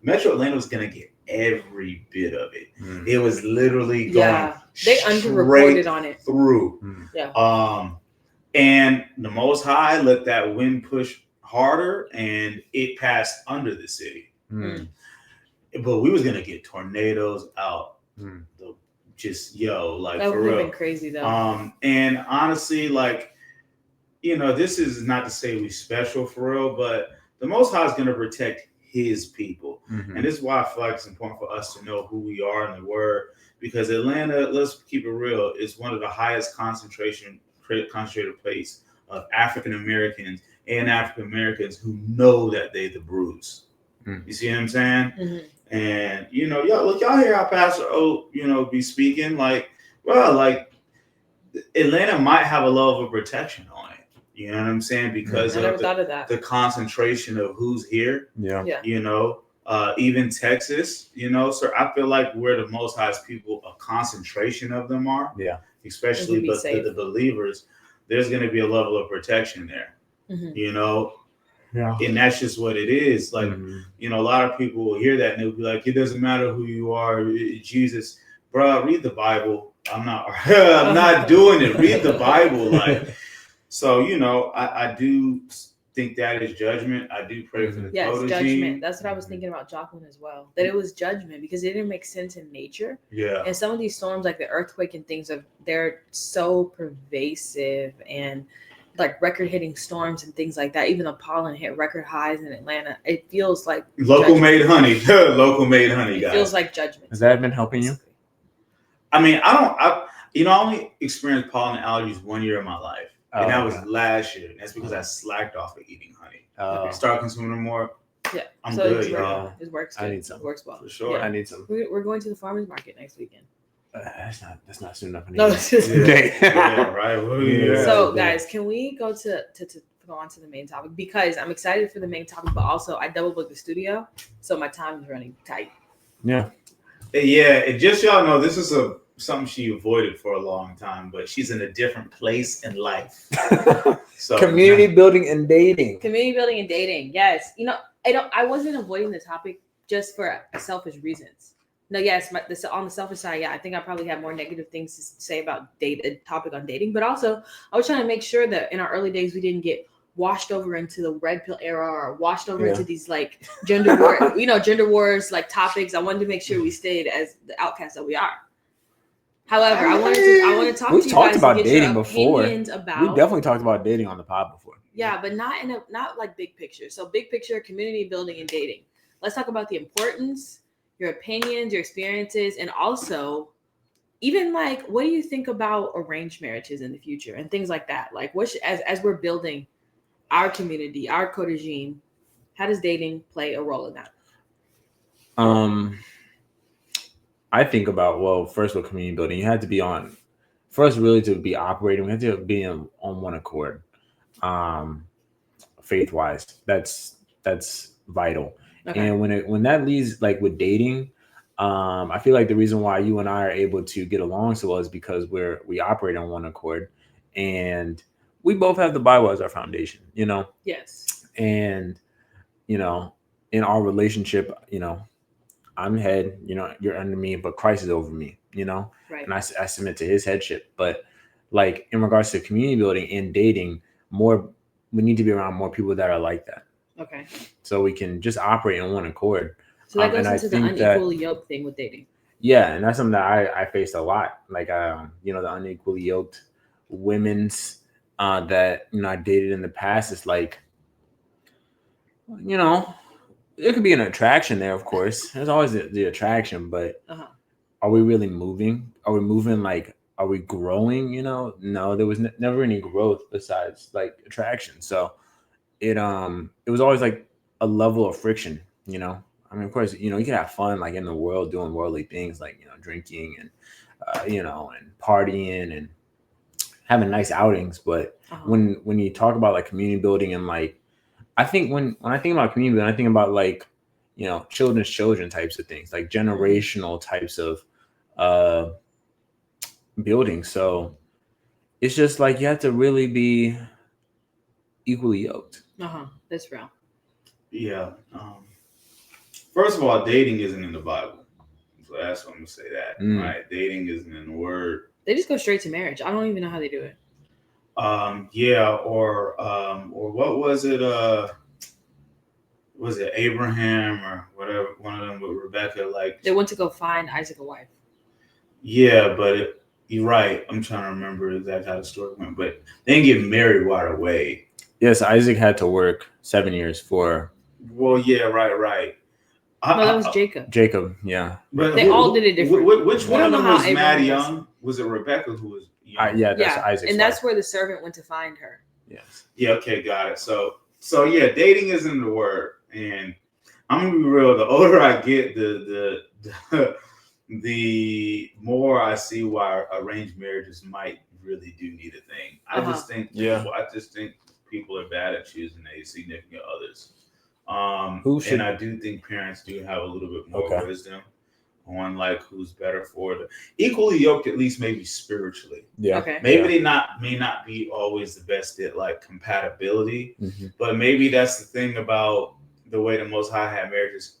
Metro Atlanta was going to get every bit of it. It was literally going they underreported on it through. Yeah. And the Most High let that wind push harder, and it passed under the city. But we was going to get tornadoes out. Just like that for would have real. Been crazy though. And honestly, like, you know, this is not to say we special for real, but the Most High is going to protect His people, and this is why I feel like it's important for us to know who we are in the Word, because Atlanta, let's keep it real, is one of the highest concentrated place of African Americans and African Americans who know that they the bruise. You see what I'm saying? Mm-hmm. And, you know, y'all hear how Pastor O, you know, be speaking like, well, like Atlanta might have a level of protection on it. You know what I'm saying? Because I never thought of that. The concentration of who's here. Yeah. You know, even Texas, you know, so I feel like where the Most High's people, a concentration of them are. Yeah. Especially the believers, there's going to be a level of protection there. You know? Yeah. And that's just what it is. Like, you know, a lot of people will hear that and they'll be like, it doesn't matter who you are, Jesus. Bro, read the Bible. I'm not doing it. Read the Bible. Like, so, you know, I do think that is judgment. I do pray for the it's judgment. That's what I was thinking about Joplin as well. That it was judgment because it didn't make sense in nature. Yeah. And some of these storms, like the earthquake and things, they're so pervasive and like record-hitting storms and things like that. Even the pollen hit record highs in Atlanta. It feels like local-made honey. Local-made honey, guys. It feels like judgment. Has that been helping you? I mean, I only experienced pollen allergies 1 year of my life, and that was last year. And that's because I slacked off of eating honey. Started consuming more. Yeah. I'm so good, it's y'all. It works. I good. need some. It works well. For sure. Yeah. I need some. We're going to the farmers market next weekend. That's not soon enough. No, it's just Yeah, right. Well, yeah. So, guys, can we go to go on to the main topic? Because I'm excited for the main topic, but also I double booked the studio, so my time is running tight. Yeah. Yeah, and just y'all know, this is something she avoided for a long time, but she's in a different place in life. So Community building and dating. Community building and dating. Yes, I wasn't avoiding the topic just for selfish reasons. No, yes, on the selfish side, yeah, I think I probably have more negative things to say about a topic on dating, but also I was trying to make sure that in our early days we didn't get washed over into the red pill era or washed over into these like gender wars like topics. I wanted to make sure we stayed as the outcasts that we are. However, I want to talk to you guys. We've talked about dating before. We definitely talked about dating on the pod before. Yeah, but not like big picture. So big picture, community building and dating. Let's talk about the importance, your opinions, your experiences, and also even like what do you think about arranged marriages in the future and things like that? Like as we're building our community, our co-regime, how does dating play a role in that? I think about, first of all, community building, you had to be on, for us really to be operating, we had to be on one accord, faith-wise. That's vital. Okay. And when that leads, like with dating, I feel like the reason why you and I are able to get along so well is because we operate on one accord, and we both have the Bible as our foundation, Yes. And, in our relationship, I'm head, you're under me, but Christ is over me, Right. And I submit to his headship. But like in regards to community building and dating, we need to be around more people that are like that. Okay. So we can just operate on one accord. So that goes into the unequally yoked thing with dating. Yeah, and that's something that I faced a lot. Like, the unequally yoked women's that I dated in the past. It's like, there could be an attraction there, of course. There's always the attraction, but are we really moving? Are we moving? Like, are we growing? No, there was never any growth besides like attraction. So it was always like a level of friction. I mean, of course, you can have fun like in the world doing worldly things like drinking and and partying and having nice outings. But when you talk about like community building and like, I think when I think about community building, I think about like children's children types of things, like generational types of building. So it's just like you have to really be equally yoked. That's real. Yeah. First of all, dating isn't in the Bible. So that's what I'm gonna say that. Right? Dating isn't in the word. They just go straight to marriage. I don't even know how they do it. Yeah, or what was it? Was it Abraham or whatever? One of them with Rebecca, like they went to go find Isaac a wife. Yeah, but you're right. I'm trying to remember exactly how the story went, but they didn't get married right away. Yes, Isaac had to work 7 years for. Well, yeah, right. No, that was Jacob. Jacob, yeah. But they all did it different. Which one of them was mad young? Was it Rebecca who was young? Yeah, that's Isaac's and that's where the servant went to find her. Yes. Yeah. Okay, got it. So yeah, dating isn't the word, and I'm gonna be real. The older I get, the more I see why arranged marriages might really do need a thing. I just think people are bad at choosing a significant others. And I do think parents do have a little bit more wisdom on like who's better for the equally yoked, at least maybe spiritually. Yeah. Okay. Maybe they may not be always the best at like compatibility, but maybe that's the thing about the way the Most High had marriages.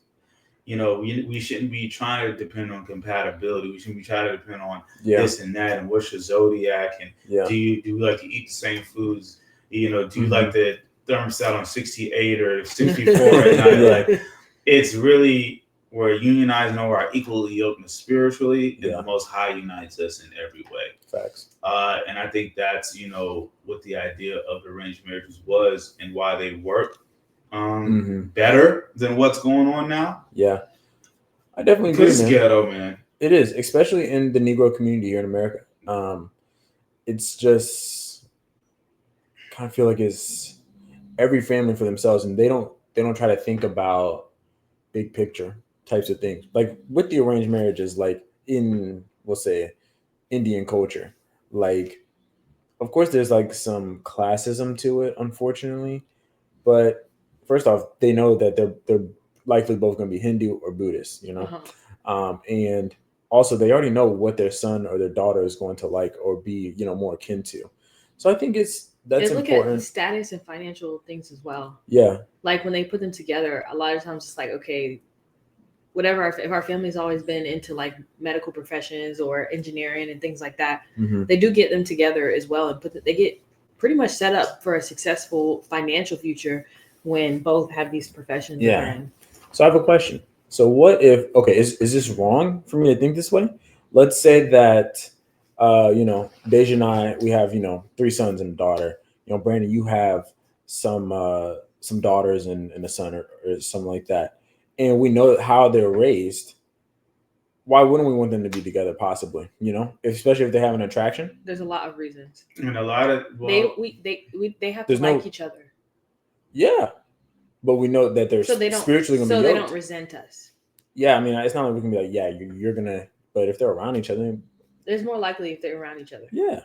We shouldn't be trying to depend on compatibility. We shouldn't be trying to depend on this and that and what's your zodiac and do you like to eat the same foods? Do you like the thermostat on 68 or 64 at night? Like, it's really we're unionizing over our equally yokedness spiritually, and the Most High unites us in every way. Facts. And I think that's what the idea of arranged marriages was and why they work better than what's going on now. Yeah, I definitely agree. It's ghetto, man. It is, especially in the Negro community here in America. It's just kind of feel like it's every family for themselves, and they don't they don't try to think about big picture types of things. Like with the arranged marriages, like in, we'll say, Indian culture, like, of course there's like some classism to it, unfortunately. But first off, they know that they're likely both going to be Hindu or Buddhist, you know? And also they already know what their son or their daughter is going to like or be, you know, more akin to. So I think that's They look important. at status and financial things as well. Yeah. Like when they put them together, a lot of times it's like, okay, whatever, if our family's always been into like medical professions or engineering and things like that, they do get them together as well, and they get pretty much set up for a successful financial future when both have these professions. Yeah. So I have a question. So what if, okay, is this wrong for me to think this way? Let's say that, you know, Deja and I, we have, you know, 3 sons and a daughter. You know, Brandon, you have some daughters and a son or something like that. And we know how they're raised. Why wouldn't we want them to be together possibly, you know, especially if they have an attraction? There's a lot of reasons. And a lot of, they have to like each other. Yeah. But we know that they're spiritually going to be yoked. So they don't resent us. Yeah, I mean, it's not like we can be like, yeah, you're going to, but if they're around each other. There's more likely if they're around each other. Yeah.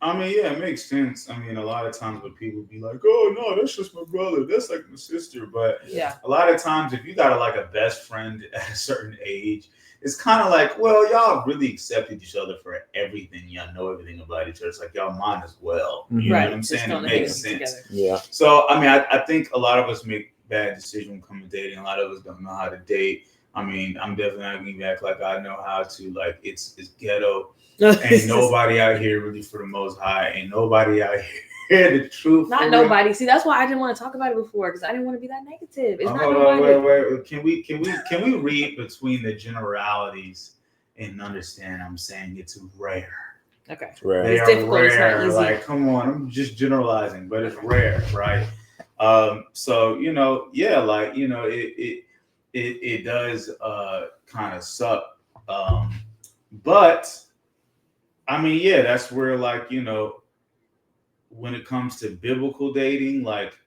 I mean, yeah, it makes sense. I mean, a lot of times when people be like, oh, no, that's just my brother. That's like my sister. But yeah, a lot of times if you got like a best friend at a certain age, it's kind of like, well, y'all really accepted each other for everything. Y'all know everything about each other. It's like y'all might as well. You know what I'm saying? It makes sense. Yeah. So, I mean, I think a lot of us make bad decisions when coming to dating. A lot of us don't know how to date. I mean, I'm definitely not going to act like I know how to. Like, it's ghetto. Ain't nobody out here really for the Most High. Ain't nobody out here the truth. Not nobody. See, that's why I didn't want to talk about it before, because I didn't want to be that negative. It's not nobody. Wait. Can we read between the generalities and understand? I'm saying it's rare. Okay. It's rare. They it's are difficult. rare. It's not easy. Like, come on, I'm just generalizing, but it's rare, right? So you know, yeah, like, you know, it does kind of suck, but I mean, yeah, that's where, like, you know, when it comes to biblical dating, like,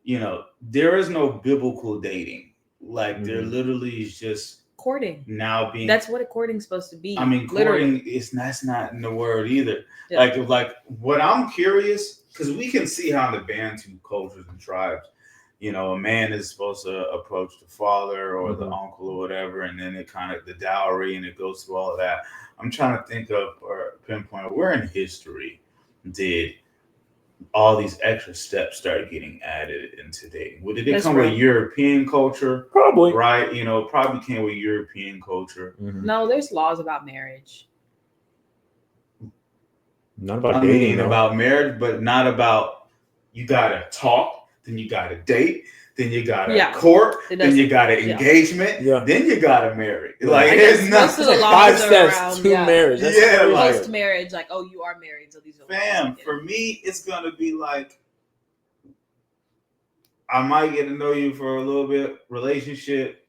you know, there is no biblical dating. Like, there literally is just courting. Now being, that's what a courting's supposed to be. I mean, courting that's not in the word either. Yeah. Like what I'm curious, because we can see how in the Bantu cultures and tribes, you know, a man is supposed to approach the father or the uncle or whatever, and then it kind of the dowry, and it goes through all of that. I'm trying to think of or pinpoint where in history did all these extra steps start getting added into dating. Well, did it come with European culture? Probably. Right? You know, probably came with European culture. No, there's laws about marriage. Not about dating. Mean, about marriage, but not about, you gotta talk, then you gotta date, then you gotta court, then you gotta engagement, then you gotta marry. Like, there's nothing. Like 5 steps to marriage. That's post marriage, like, oh, you are married, so these are fam. For me, it's gonna be like, I might get to know you for a little bit, relationship,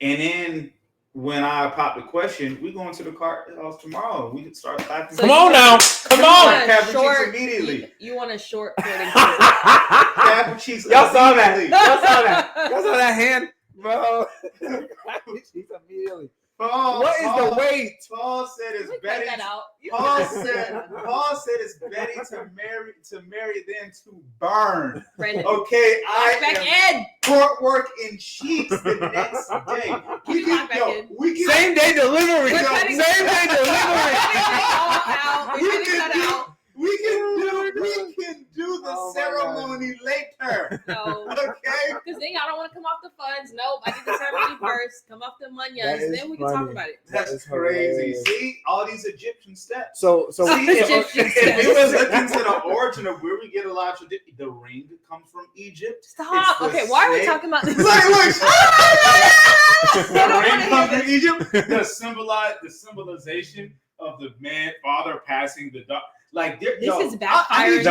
and then when I pop the question, we going to the car house tomorrow. We can start clapping. So come on now. Come on. Short, immediately. You want a short courting. Clapping cheeks. Y'all saw that. Y'all saw that hand, bro. Clapping cheeks immediately. What is the weight? Paul said it's Betty. Paul said it's Betty to marry then to burn. Brandon. Okay, I am court work in cheeks the next day. We can same day delivery. We can do the ceremony later. No. Okay. Because then y'all don't want to come off the funds. Nope. I need the ceremony first. Come off the munyas. Then we can talk about it. That's crazy. See, all these Egyptian steps. So see, if we was looking to the origin of where we get a lot of tradition, the ring comes from Egypt. Stop. Okay, why are we talking about this? Look. The ring comes from Egypt. The symbolization of the father passing the dog. Like, this is backfiring.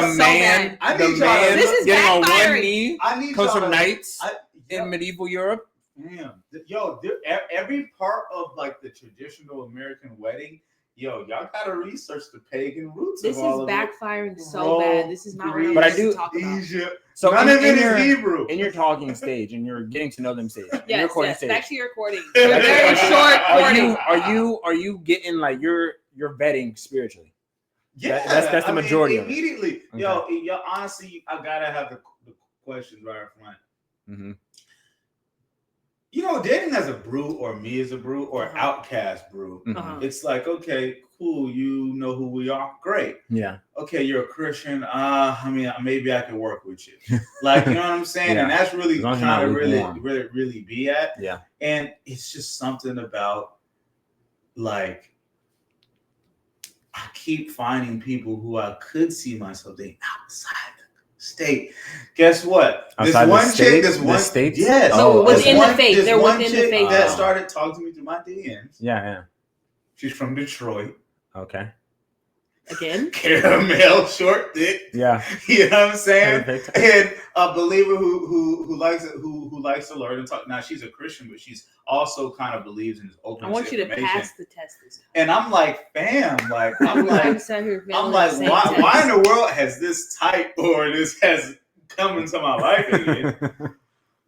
This is getting on one knee. Comes from knights in medieval Europe. Damn, every part of like the traditional American wedding y'all gotta research the pagan roots This of is all of it. backfiring so bad. This is not what I'm But I supposed do- to talk about. Egypt. So None of it is your, Hebrew. in your talking stage, and you're getting to know them stage, in your Yes, recording yes. stage. Back to your recording. That's Your very it. short recording. Are you getting like you're vetting spiritually? Yeah, That's the majority of it. Immediately, Okay. yo, honestly, I gotta have the questions right up front. Mm-hmm. You know, dating as a brew, or me as a brew, or outcast brew. Uh-huh. It's like, okay, cool. You know who we are. Great. Yeah. Okay, you're a Christian. I mean, maybe I can work with you. Like, you know what I'm saying? Yeah. And that's really As long as trying to you're not really be at. Yeah. And it's just something about, like, I keep finding people who I could see myself dating outside the state. Guess what? Outside This one states? yes. Oh, within okay. the faith. This They're one within the chick faith. that Oh. started talking to me through my DMs. Yeah. She's from Detroit. Okay. Again? Caramel, short dick. Yeah. You know what I'm saying? Perfect. And a believer who likes to learn and talk. Now she's a Christian, but she's also kind of believes in this open. I want you to pass the test this time. And I'm like, fam, like I'm like, why why in the world has this type or this has come into my life again?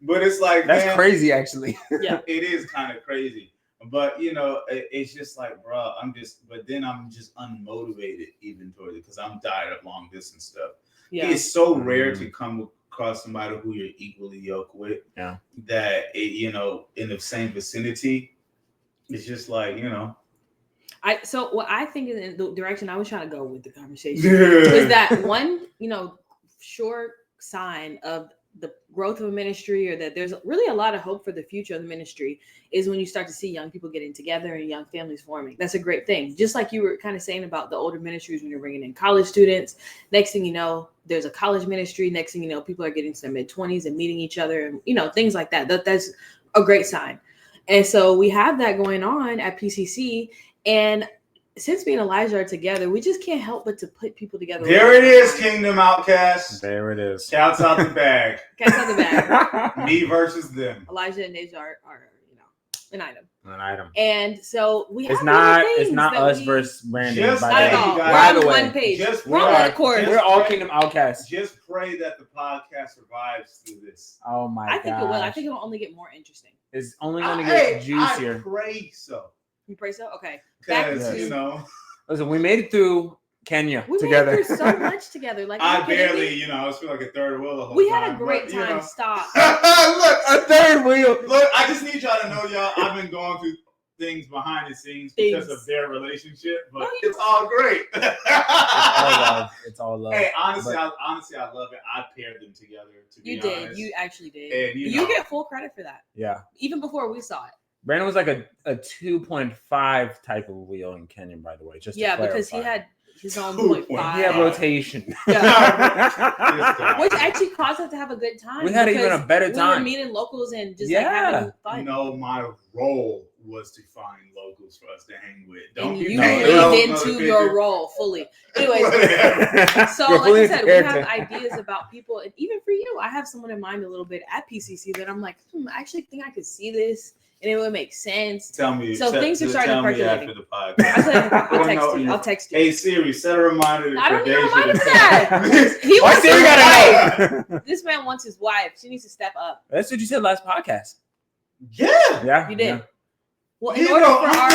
But it's like, That's man, crazy, actually. Yeah. It is kind of crazy. But you know, it's just like, bro, but then I'm just unmotivated even toward it because I'm tired of long distance stuff. Yeah. It's so rare to come across somebody who you're equally yoked with. Yeah. That you know, in the same vicinity, it's just like, you know. So what I think is in the direction I was trying to go with the conversation was that one, you know, short sign of the growth of a ministry, or that there's really a lot of hope for the future of the ministry, is when you start to see young people getting together and young families forming. That's a great thing. Just like you were kind of saying about the older ministries when you're bringing in college students. Next thing you know, there's a college ministry. Next thing you know, people are getting to their mid-20s and meeting each other, and you know, things like that. That's a great sign. And so we have that going on at PCC, and since me and Elijah are together, we just can't help but to put people together. There it is, Kingdom Outkasts. There it is. Shouts out the bag. Cats out the bag. Me versus them. Elijah and Deja are you know, an item. An item. And so we have It's not that us we, versus Brandon. Just not at all. By We're the on way, one page. just We're on pray- one accord. just we're all pray- Kingdom Outkasts. Just pray that the podcast survives through this. Oh my god. I think it will. I think it will only get more interesting. It's only going to get juicier. I pray so. You pray so? Okay. Because, to- you know, Listen, we made it through Kenya We together. went through so much together. Like I you kidding barely, me? you know, I was feeling like a third wheel the whole We time. had a great but, you time. know. Stop. Look, A third wheel. look, I just need y'all to know, y'all, I've been going through things behind the scenes because Things. of their relationship, but No, you- it's all great. It's all love. Hey, honestly, But- I love it. I paired them together, to be You did. honest. You actually did. And, you you know. get full credit for that. Yeah. Even before we saw it. Brandon was like a 2.5 type of wheel in Kenya, by the way. Just to Yeah, because he clarify. had his own 2.5. 0.5. He had rotation. Yeah. Which actually caused us to have a good time. We had even because a better We were time. meeting locals and just Yeah. like having fun. No, my role was to find locals for us to hang with. Don't And be you mad. leaned into your role fully. Anyways, so You're like fully I said, we character. have ideas about people, and even for you, I have someone in mind a little bit at PCC that I'm like, I actually think I could see this, and it would make sense. Tell me. So things are starting tell me percolating. after the podcast. I said, I'll Wanna text know you. your- I'll text you. Hey Siri, set a reminder. I don't for need a Deja reminder to- for that. He Why wants Siri his gotta wife. know? This man wants his wife. She needs to step up. That's what you said last podcast. Yeah. Yeah. You did. Yeah. Well, in You order know, for our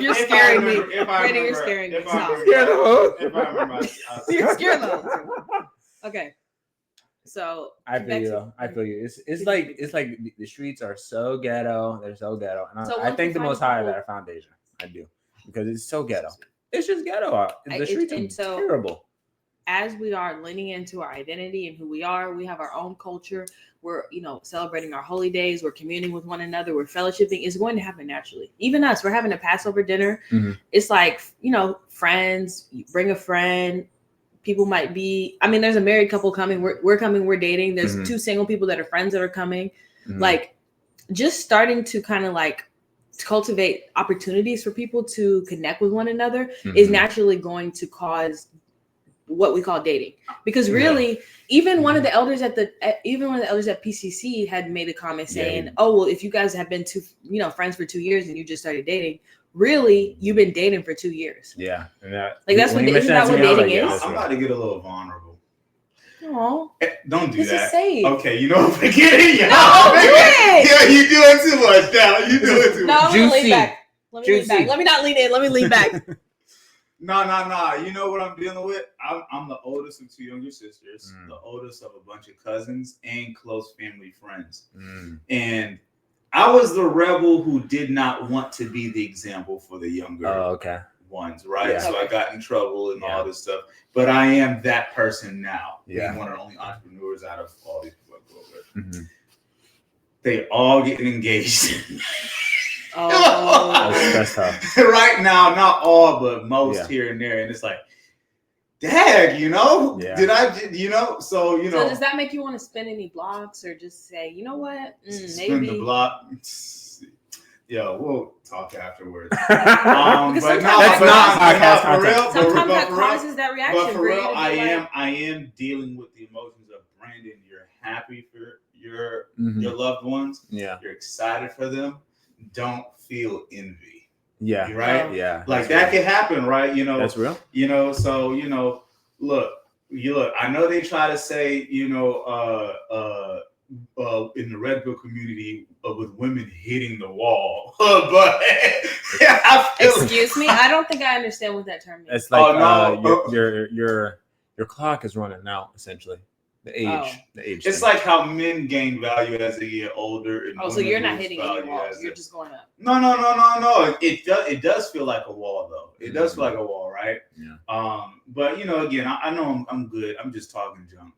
You're scaring me. Brandon, you're scaring me. Stop. If I remember, You're scared of them. Okay. So I feel you. Though. I feel you. It's like the streets are so ghetto. They're so ghetto, and So I once thank we the find Most High people- that I found Deja. I do, because it's so ghetto. It's just ghetto. The streets and are so- terrible. as we are leaning into our identity and who we are, we have our own culture. We're, celebrating our holy days. We're communing with one another. We're fellowshipping. It's going to happen naturally. Even us, we're having a Passover dinner. Mhm. It's like, friends, you bring a friend. People might be, there's a married couple coming. We're coming, we're dating. There's Mhm. 2 single people that are friends that are coming. Mhm. Like, just starting to kind of like cultivate opportunities for people to connect with one another is Mhm. naturally going to cause what we call dating, because really even one of the elders at PCC had made a comment saying, oh, well, if you guys have been friends for 2 years and you just started dating, really you've been dating for 2 years. Yeah. And that, like that's what isn't that what dating is? I'm about to get a little vulnerable. No, don't do this that. Is safe. Okay, you know, forget it. No, do it. Yeah, you doing too much now. You doing too much. No, I'm gonna lean back. Let me lean back. Let me not lean in. Let me lean back. No. You know what I'm dealing with? I'm the oldest of 2 younger sisters, the oldest of a bunch of cousins and close family friends. And I was the rebel who did not want to be the example for the younger ones, right? Yeah. So I got in trouble and all this stuff. But I am that person now. Yeah. Being one of the only entrepreneurs out of all these people I grew up with. They all getting engaged. That's tough. Right now, not all, but most here and there. And it's like, dang, did I, so does that make you want to spin any blocks or just say, you know what, spin the block? Yeah, we'll talk afterwards. But sometimes that causes that reaction. But for real, I am dealing with the emotions of Brandon. You're happy for your loved ones. Yeah. You're excited for them. Don't feel envy. Yeah. Right? Yeah. Like that can happen, right? That's real. So look, I know they try to say, in the Red Pill community with women hitting the wall. But excuse me, I don't think I understand what that term means. It's like your clock is running out, essentially. The age. It's like how men gain value as they get older. And so you're not hitting any walls. You're just going up. No. It does feel like a wall, though. It does feel like a wall, right? Yeah. But again, I know I'm good. I'm just talking junk.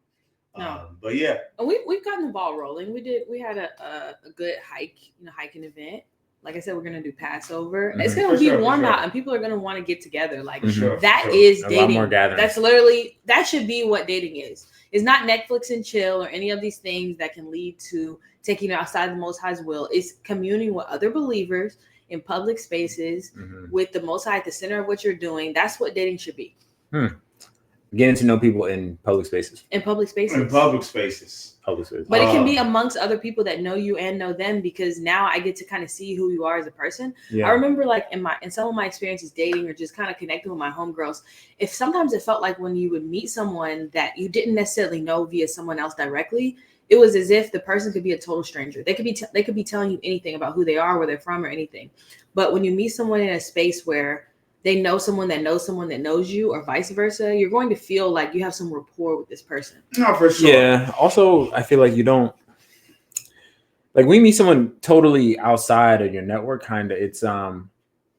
No. But yeah, we've gotten the ball rolling. We had a good hiking event. Like I said, we're gonna do Passover. It's gonna be warm out, and people are gonna want to get together. Like that is dating. A lot more gatherings. That's literally that should be what dating is. It's not Netflix and chill or any of these things that can lead to taking you outside the Most High's will. It's communing with other believers in public spaces with the Most High at the center of what you're doing. That's what dating should be. Getting to know people in public spaces. But it can be amongst other people that know you and know them, because now I get to kind of see who you are as a person. Yeah. I remember like in some of my experiences dating or just kind of connecting with my homegirls, sometimes it felt like when you would meet someone that you didn't necessarily know via someone else directly, it was as if the person could be a total stranger. They could be telling you anything about who they are, where they're from, or anything. But when you meet someone in a space where they know someone that knows you, or vice versa, you're going to feel like you have some rapport with this person. No, for sure. Yeah. Also, I feel like you don't, like when you meet someone totally outside of your network, kind of, it's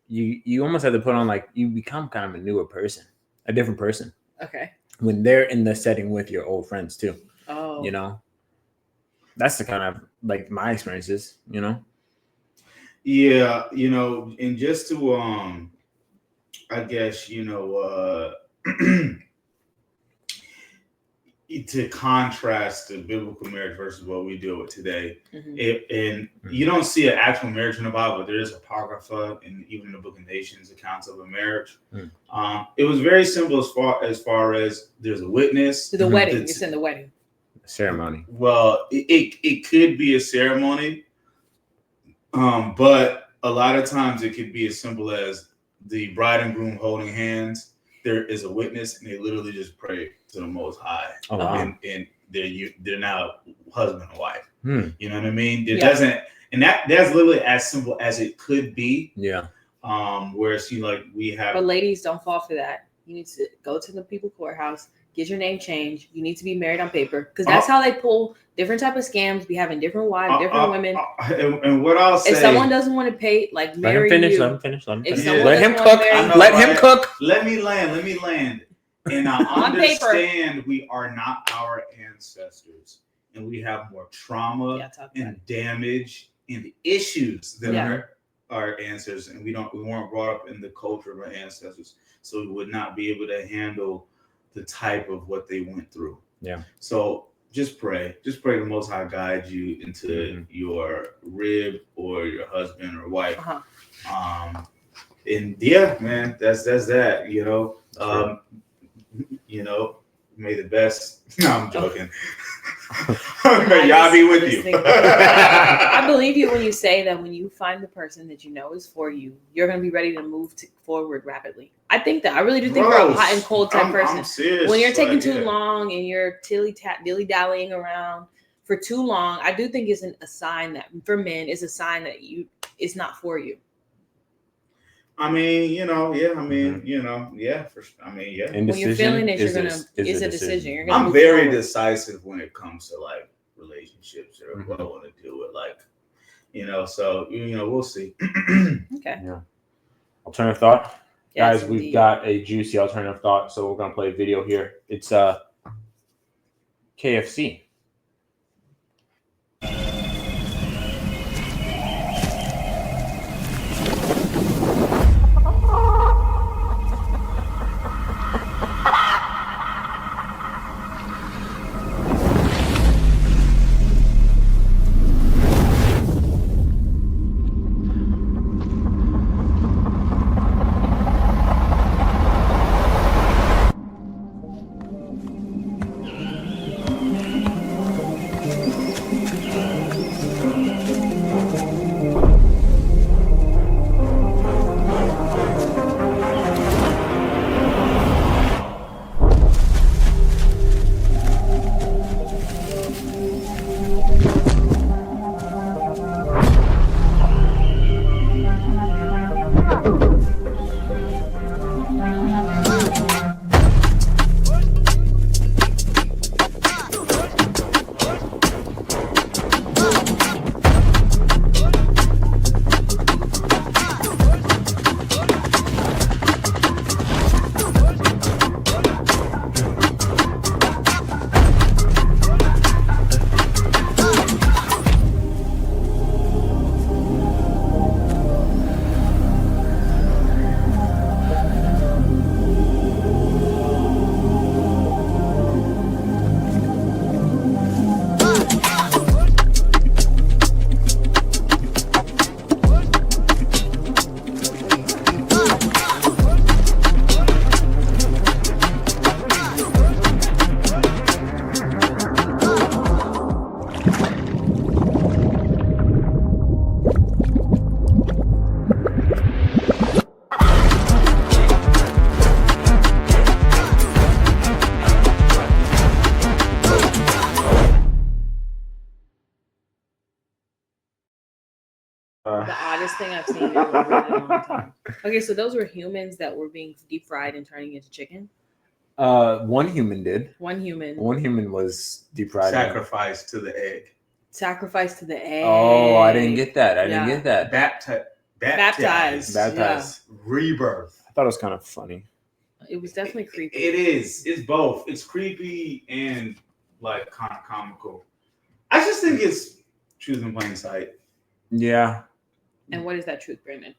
you almost have to put on, like, you become kind of a newer person, a different person. Okay. When they're in the setting with your old friends too. Oh. That's the kind of like my experiences. Yeah, and just to I guess, to contrast the biblical marriage versus what we deal with today, and you don't see an actual marriage in the Bible, but there is apocrypha and even in the Book of Nations accounts of a marriage. It was very simple as far as there's a witness. The wedding. It's in the wedding. Ceremony. Well, it could be a ceremony, but a lot of times it could be as simple as the bride and groom holding hands. There is a witness, and they literally just pray to the Most High. Oh, wow. And they're now husband and wife. You know what I mean? It Yeah. doesn't, and that's literally as simple as it could be. Yeah. Whereas we have. But ladies, don't fall for that. You need to go to the people courthouse, get your name changed. You need to be married on paper, because that's how they pull different type of scams. Be having different wives, different women. And what I'll say, if someone doesn't want to pay, like, marry Let you, him finish. Let him cook. Let him cook. Let me land. And I understand we are not our ancestors, and we have more trauma and damage and issues than our ancestors, and we weren't brought up in the culture of our ancestors, so we would not be able to handle the type of what they went through. Yeah. So just pray the Most High guide you into your rib or your husband or wife. And yeah, man, that's that. you know, may the best. No, I'm joking. I Y'all be with just you. think- I believe you when you say that when you find the person that you know is for you, you're going to be ready to move forward rapidly. I think that. I really do think you're a hot and cold type person. I'm serious. When you're taking like, too long and you're dilly-dallying around for too long, I do think it's a sign that, for men, it's a sign that it's not for you. I mean, you know, yeah. I mean, Mhm. you know, yeah. Yeah. When you're feeling it, is it's a a decision. You're gonna I'm move very forward. decisive when it comes to like relationships or what I want to do with, like, you know. So you know, we'll see. Okay. Yeah. Alternative thought. Yes, Guys, we've indeed. got a juicy alternative thought, so we're gonna play a video here. It's KFC. The oddest thing I've seen in a really long time. Okay, so those were humans that were being deep fried and turning into chicken. One human did. One human One human was deep fried. Sacrifice to the egg. sacrificed to the egg. Oh, I didn't get that. I didn't get that. Baptized. Baptized. Rebirth. I thought it was kind of funny. It was definitely creepy. It is. It's both. It's creepy and like kind of comical. I just think it's truth in plain sight. Yeah. And what is that truth, Brandon?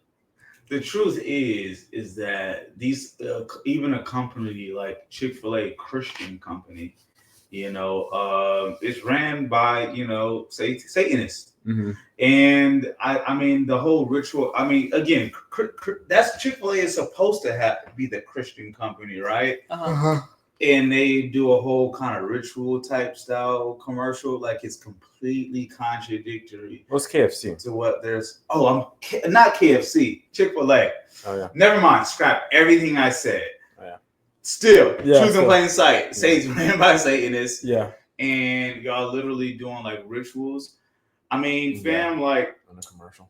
The truth is that these even a company like Chick-fil-A, Christian company, you know, it's ran by, you know, Satanists. Mm-hmm. And I mean the whole ritual. I mean, again, that's Chick-fil-A is supposed to be the Christian company, right? And they do a whole kind of ritual type style commercial, like it's completely contradictory. What's KFC? To what there's. Oh, I'm not KFC, Chick-fil-A. Oh yeah. Never mind. Scrap everything I said. Oh, yeah. Still, Yeah, truth in plain sight. Satan ran by Satanists. Yeah. And y'all literally doing like rituals. I mean, fam, like on a commercial.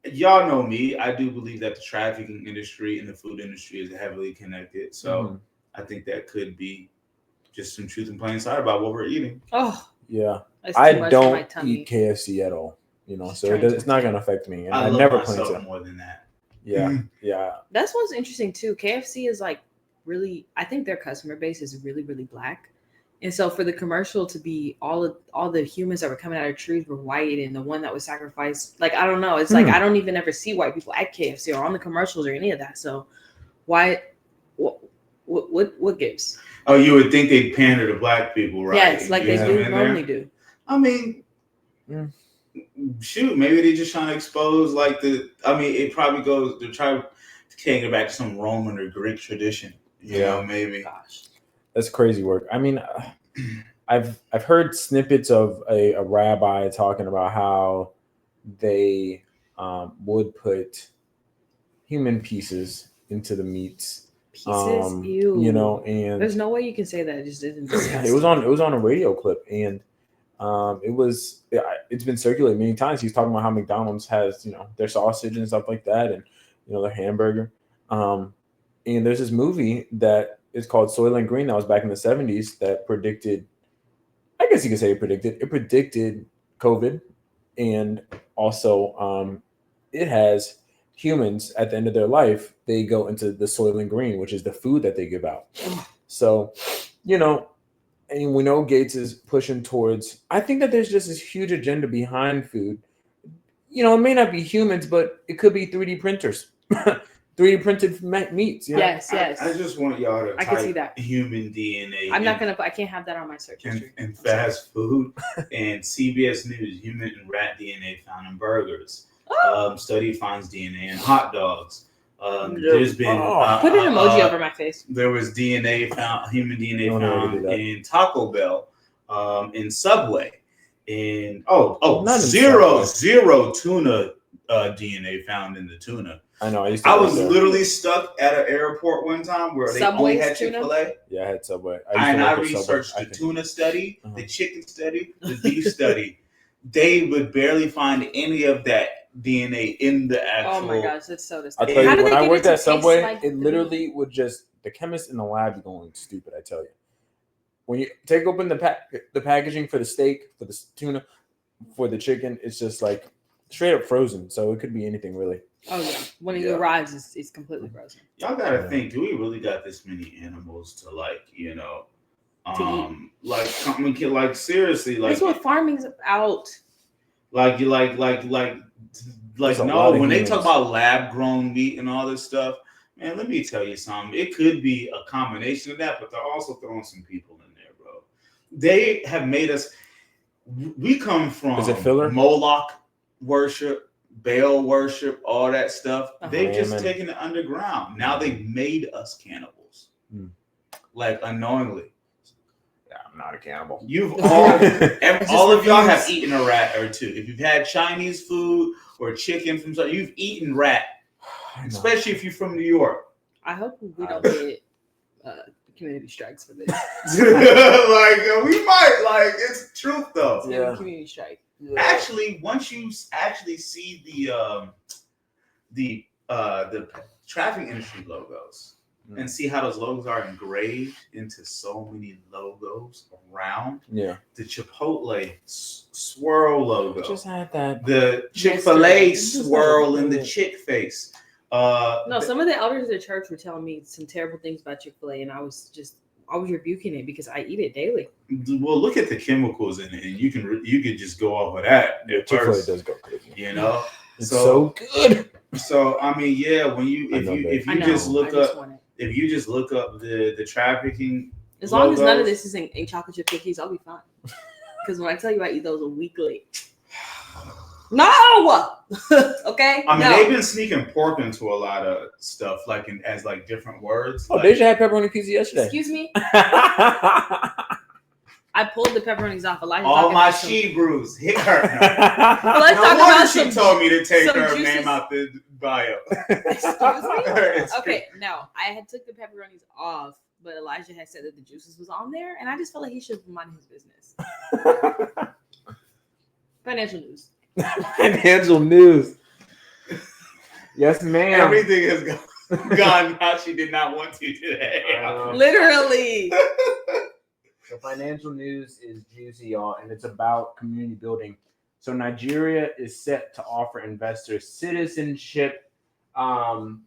Y'all know me. I do believe that the trafficking industry and the food industry is heavily connected. So I think that could be just some truth in plain sight about what we're eating. Oh, yeah. that's too I much for my don't tummy. eat KFC at all. You know, so it's not going to affect me. And I love never plan myself to. more than that. Yeah. Yeah. That's what's interesting too. KFC is like really, I think their customer base is really, really black. And so for the commercial to be all the humans that were coming out of trees were white, and the one that was sacrificed, like, I don't know. It's like I don't even ever see white people at KFC or on the commercials or any of that. So why? What gives? Oh, you would think they'd pander to black people, right? Yes, like they do normally do. I mean, shoot, maybe they're just trying to expose like I mean, it probably goes. They're trying to take it back to some Roman or Greek tradition. You know, maybe. Gosh. That's crazy work. I mean, I've heard snippets of a rabbi talking about how they would put human pieces into the meats. Pieces? Ew. You know, and there's no way you can say that. It just isn't. it was on a radio clip, and it's been circulated many times. He's talking about how McDonald's has, you know, their sausage and stuff like that, and you know, their hamburger. And there's this movie that is called Soylent Green that was back in the 70s that predicted, I guess you could say it predicted COVID, and also it has humans at the end of their life, they go into the Soylent Green, which is the food that they give out. So, you know, and we know Gates is pushing towards, I think that there's just this huge agenda behind food. You know, it may not be humans, but it could be 3D printers. 3D printed meats. You know? Yes. I just want y'all to I can see type that. human DNA. I can't have that on my search history. And fast food and CBS News, human and rat DNA found in burgers. Study finds DNA in hot dogs. There's been put an emoji over my face. There was human DNA found in Taco Bell, in Subway, in zero tuna DNA found in the tuna. I know. I was literally stuck at an airport one time where they only had Chick-fil-A. Yeah, I had Subway. I researched the tuna study, the chicken study, the beef study. They would barely find any of that DNA in the actual. Oh my gosh, that's so I'll disgusting. tell you, when I worked at Subway, it literally would just, the chemists in the lab be going stupid, I tell you. When you take open the packaging for the steak, for the tuna, for the chicken, it's just like straight up frozen. So it could be anything really. Oh yeah, when it arrives, it's completely frozen. Y'all gotta think: do we really got this many animals to like seriously? Like that's what farming's about. Like no. When they talk about lab grown meat and all this stuff, man, let me tell you something. It could be a combination of that, but they're also throwing some people in there, bro. They have made us. We come from Moloch worship. Baal worship, all that stuff. They've just taken it underground. Now they've made us cannibals, like unknowingly. Yeah, I'm not a cannibal. All of y'all have eaten a rat or two. If you've had Chinese food or chicken from something, you've eaten rat. Especially if you're from New York. I hope we don't get community strikes for this. We might. It's truth though. Yeah. Community strike. Yeah. Actually, once you actually see the traffic industry logos and see how those logos are engraved into so many logos around, the Chipotle swirl logo, just had that. The Chick-fil-A swirl in the chick face. No, some of the elders of the church were telling me some terrible things about Chick-fil-A, and I was rebuking it because I eat it daily. Well, look at the chemicals in it, and you could just go off of that. Chick-fil-A does go crazy. You know, it's so good. So I mean, yeah, if you just look up the trafficking, as long as none of this is in chocolate chip cookies, I'll be fine. Because when I tell you I eat those weekly. No. Okay. I mean, they've been sneaking pork into a lot of stuff, as different words. Oh, they just had pepperoni pizza yesterday. Excuse me. I pulled the pepperonis off. All my she-brews hit her. Well, let's talk about she told me to take her name out the bio. Excuse me. Okay, no, I had took the pepperonis off, but Elijah had said that the juices was on there, and I just felt like he should mind his business. Financial news. Financial news. Yes, ma'am. Everything has gone how she did not want to today. Literally. The financial news is juicy, y'all, and it's about community building. So Nigeria is set to offer investors citizenship, and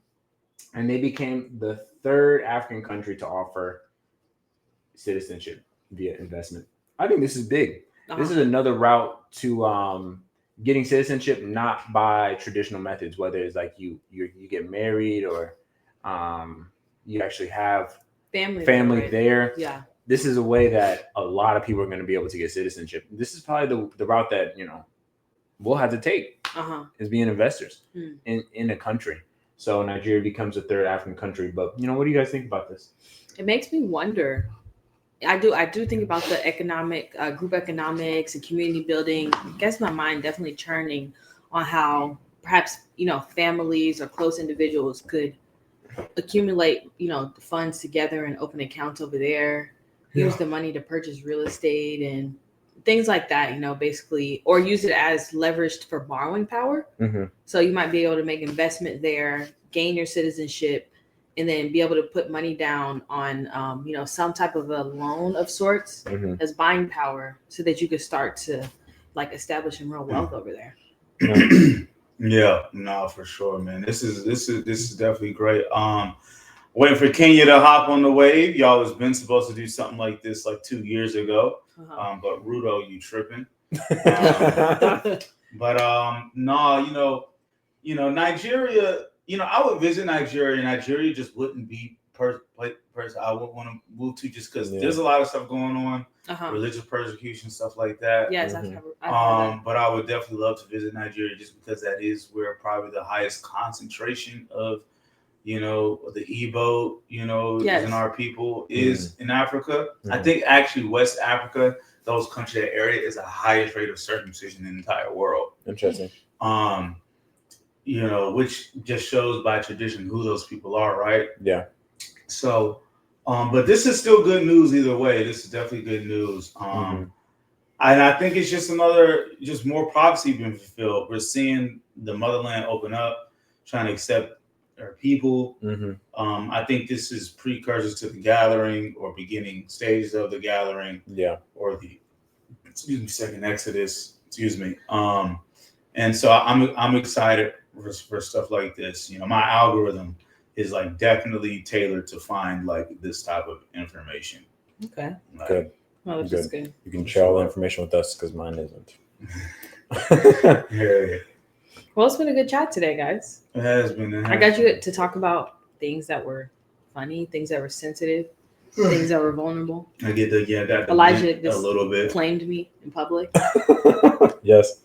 they became the third African country to offer citizenship via investment. I think this is big. This is another route to getting citizenship, not by traditional methods, whether it's like you get married or you actually have family there. Yeah. This is a way that a lot of people are going to be able to get citizenship. This is probably the route that, we'll have to take as being investors in a country. So Nigeria becomes a third African country. But what do you guys think about this? It makes me wonder. I do think about the economic group economics and community building. I guess my mind definitely churning on how perhaps families or close individuals could accumulate the funds together and open accounts over there, use the money to purchase real estate and things like that, basically, or use it as leveraged for borrowing power. Mm-hmm. So you might be able to make investment there, gain your citizenship, and then be able to put money down on, some type of a loan of sorts as buying power, so that you could start to establish some real wealth over there. Yeah, no, for sure, man. This is definitely great. Waiting for Kenya to hop on the wave. Y'all was been supposed to do something like this 2 years ago. But Rudo, you tripping. But no, Nigeria. I would visit Nigeria. Nigeria just wouldn't be person I would want to move to, just because there's a lot of stuff going on, religious persecution, stuff like that. Yes, I've heard that. But I would definitely love to visit Nigeria, just because that is where probably the highest concentration of the Igbo, and our people is in Africa. I think actually West Africa, those countries, that area is the highest rate of circumcision in the entire world. Interesting. Which just shows by tradition who those people are, right? Yeah. So, but this is still good news either way. This is definitely good news. And I think it's just more prophecy being fulfilled. We're seeing the motherland open up, trying to accept our people. I think this is precursors to the gathering, or beginning stages of the gathering. Yeah. Or the second Exodus. And so I'm excited for stuff like this. My algorithm is definitely tailored to find this type of information. Okay. Good. Well, that's just good. You can share all the information with us, because mine isn't. Yeah. Well, it's been a good chat today, guys. It has been. I got you to talk about things that were funny, things that were sensitive, things that were vulnerable. I get that. Elijah a little bit claimed me in public. Yes.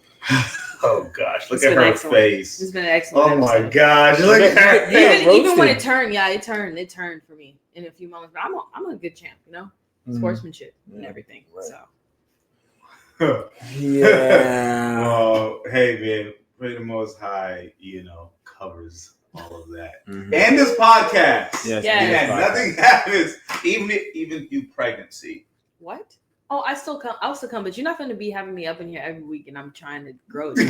Oh gosh, look at her face. It's been an excellent episode. episode. My gosh, look at her. Even when it turned, it turned for me in a few moments. But I'm a good champ, sportsmanship and everything. Right. So Yeah. Oh, hey man, pray the Most High, covers all of that, And this podcast. Yes. And nothing happens, even through pregnancy. what? Oh, I'll still come, but you're not going to be having me up in here every week, and I'm trying to grow a child.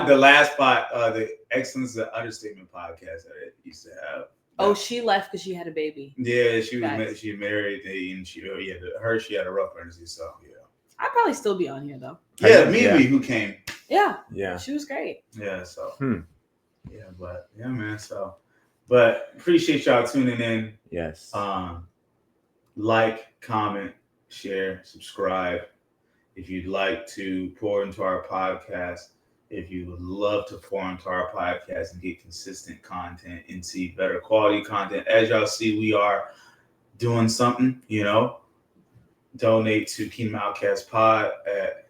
The last the Excellence of Understatement podcast that I used to have. Oh, she left because she had a baby. Yeah, she married, and she had a rough pregnancy, so yeah. I'd probably still be on here though. Yeah, Mimi, who came. Yeah, she was great. Yeah, so yeah, but yeah, man. So, but appreciate y'all tuning in. Yes. Like, comment, share, subscribe. If you'd like to pour into our podcast, if you would love to pour into our podcast and get consistent content and see better quality content, as y'all see, we are doing something, donate to Kingdom Outkasts Pod at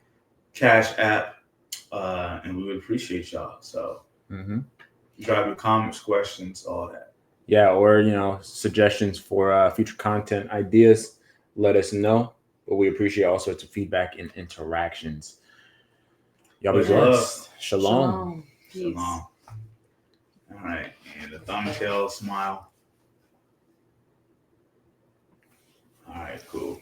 Cash App, and we would appreciate y'all. So drop your comments, questions, all that. Yeah, or suggestions for future content ideas, let us know. But we appreciate all sorts of feedback and interactions. Y'all be blessed. Shalom. Peace. Shalom. All right, and the thumbtail smile. All right, cool.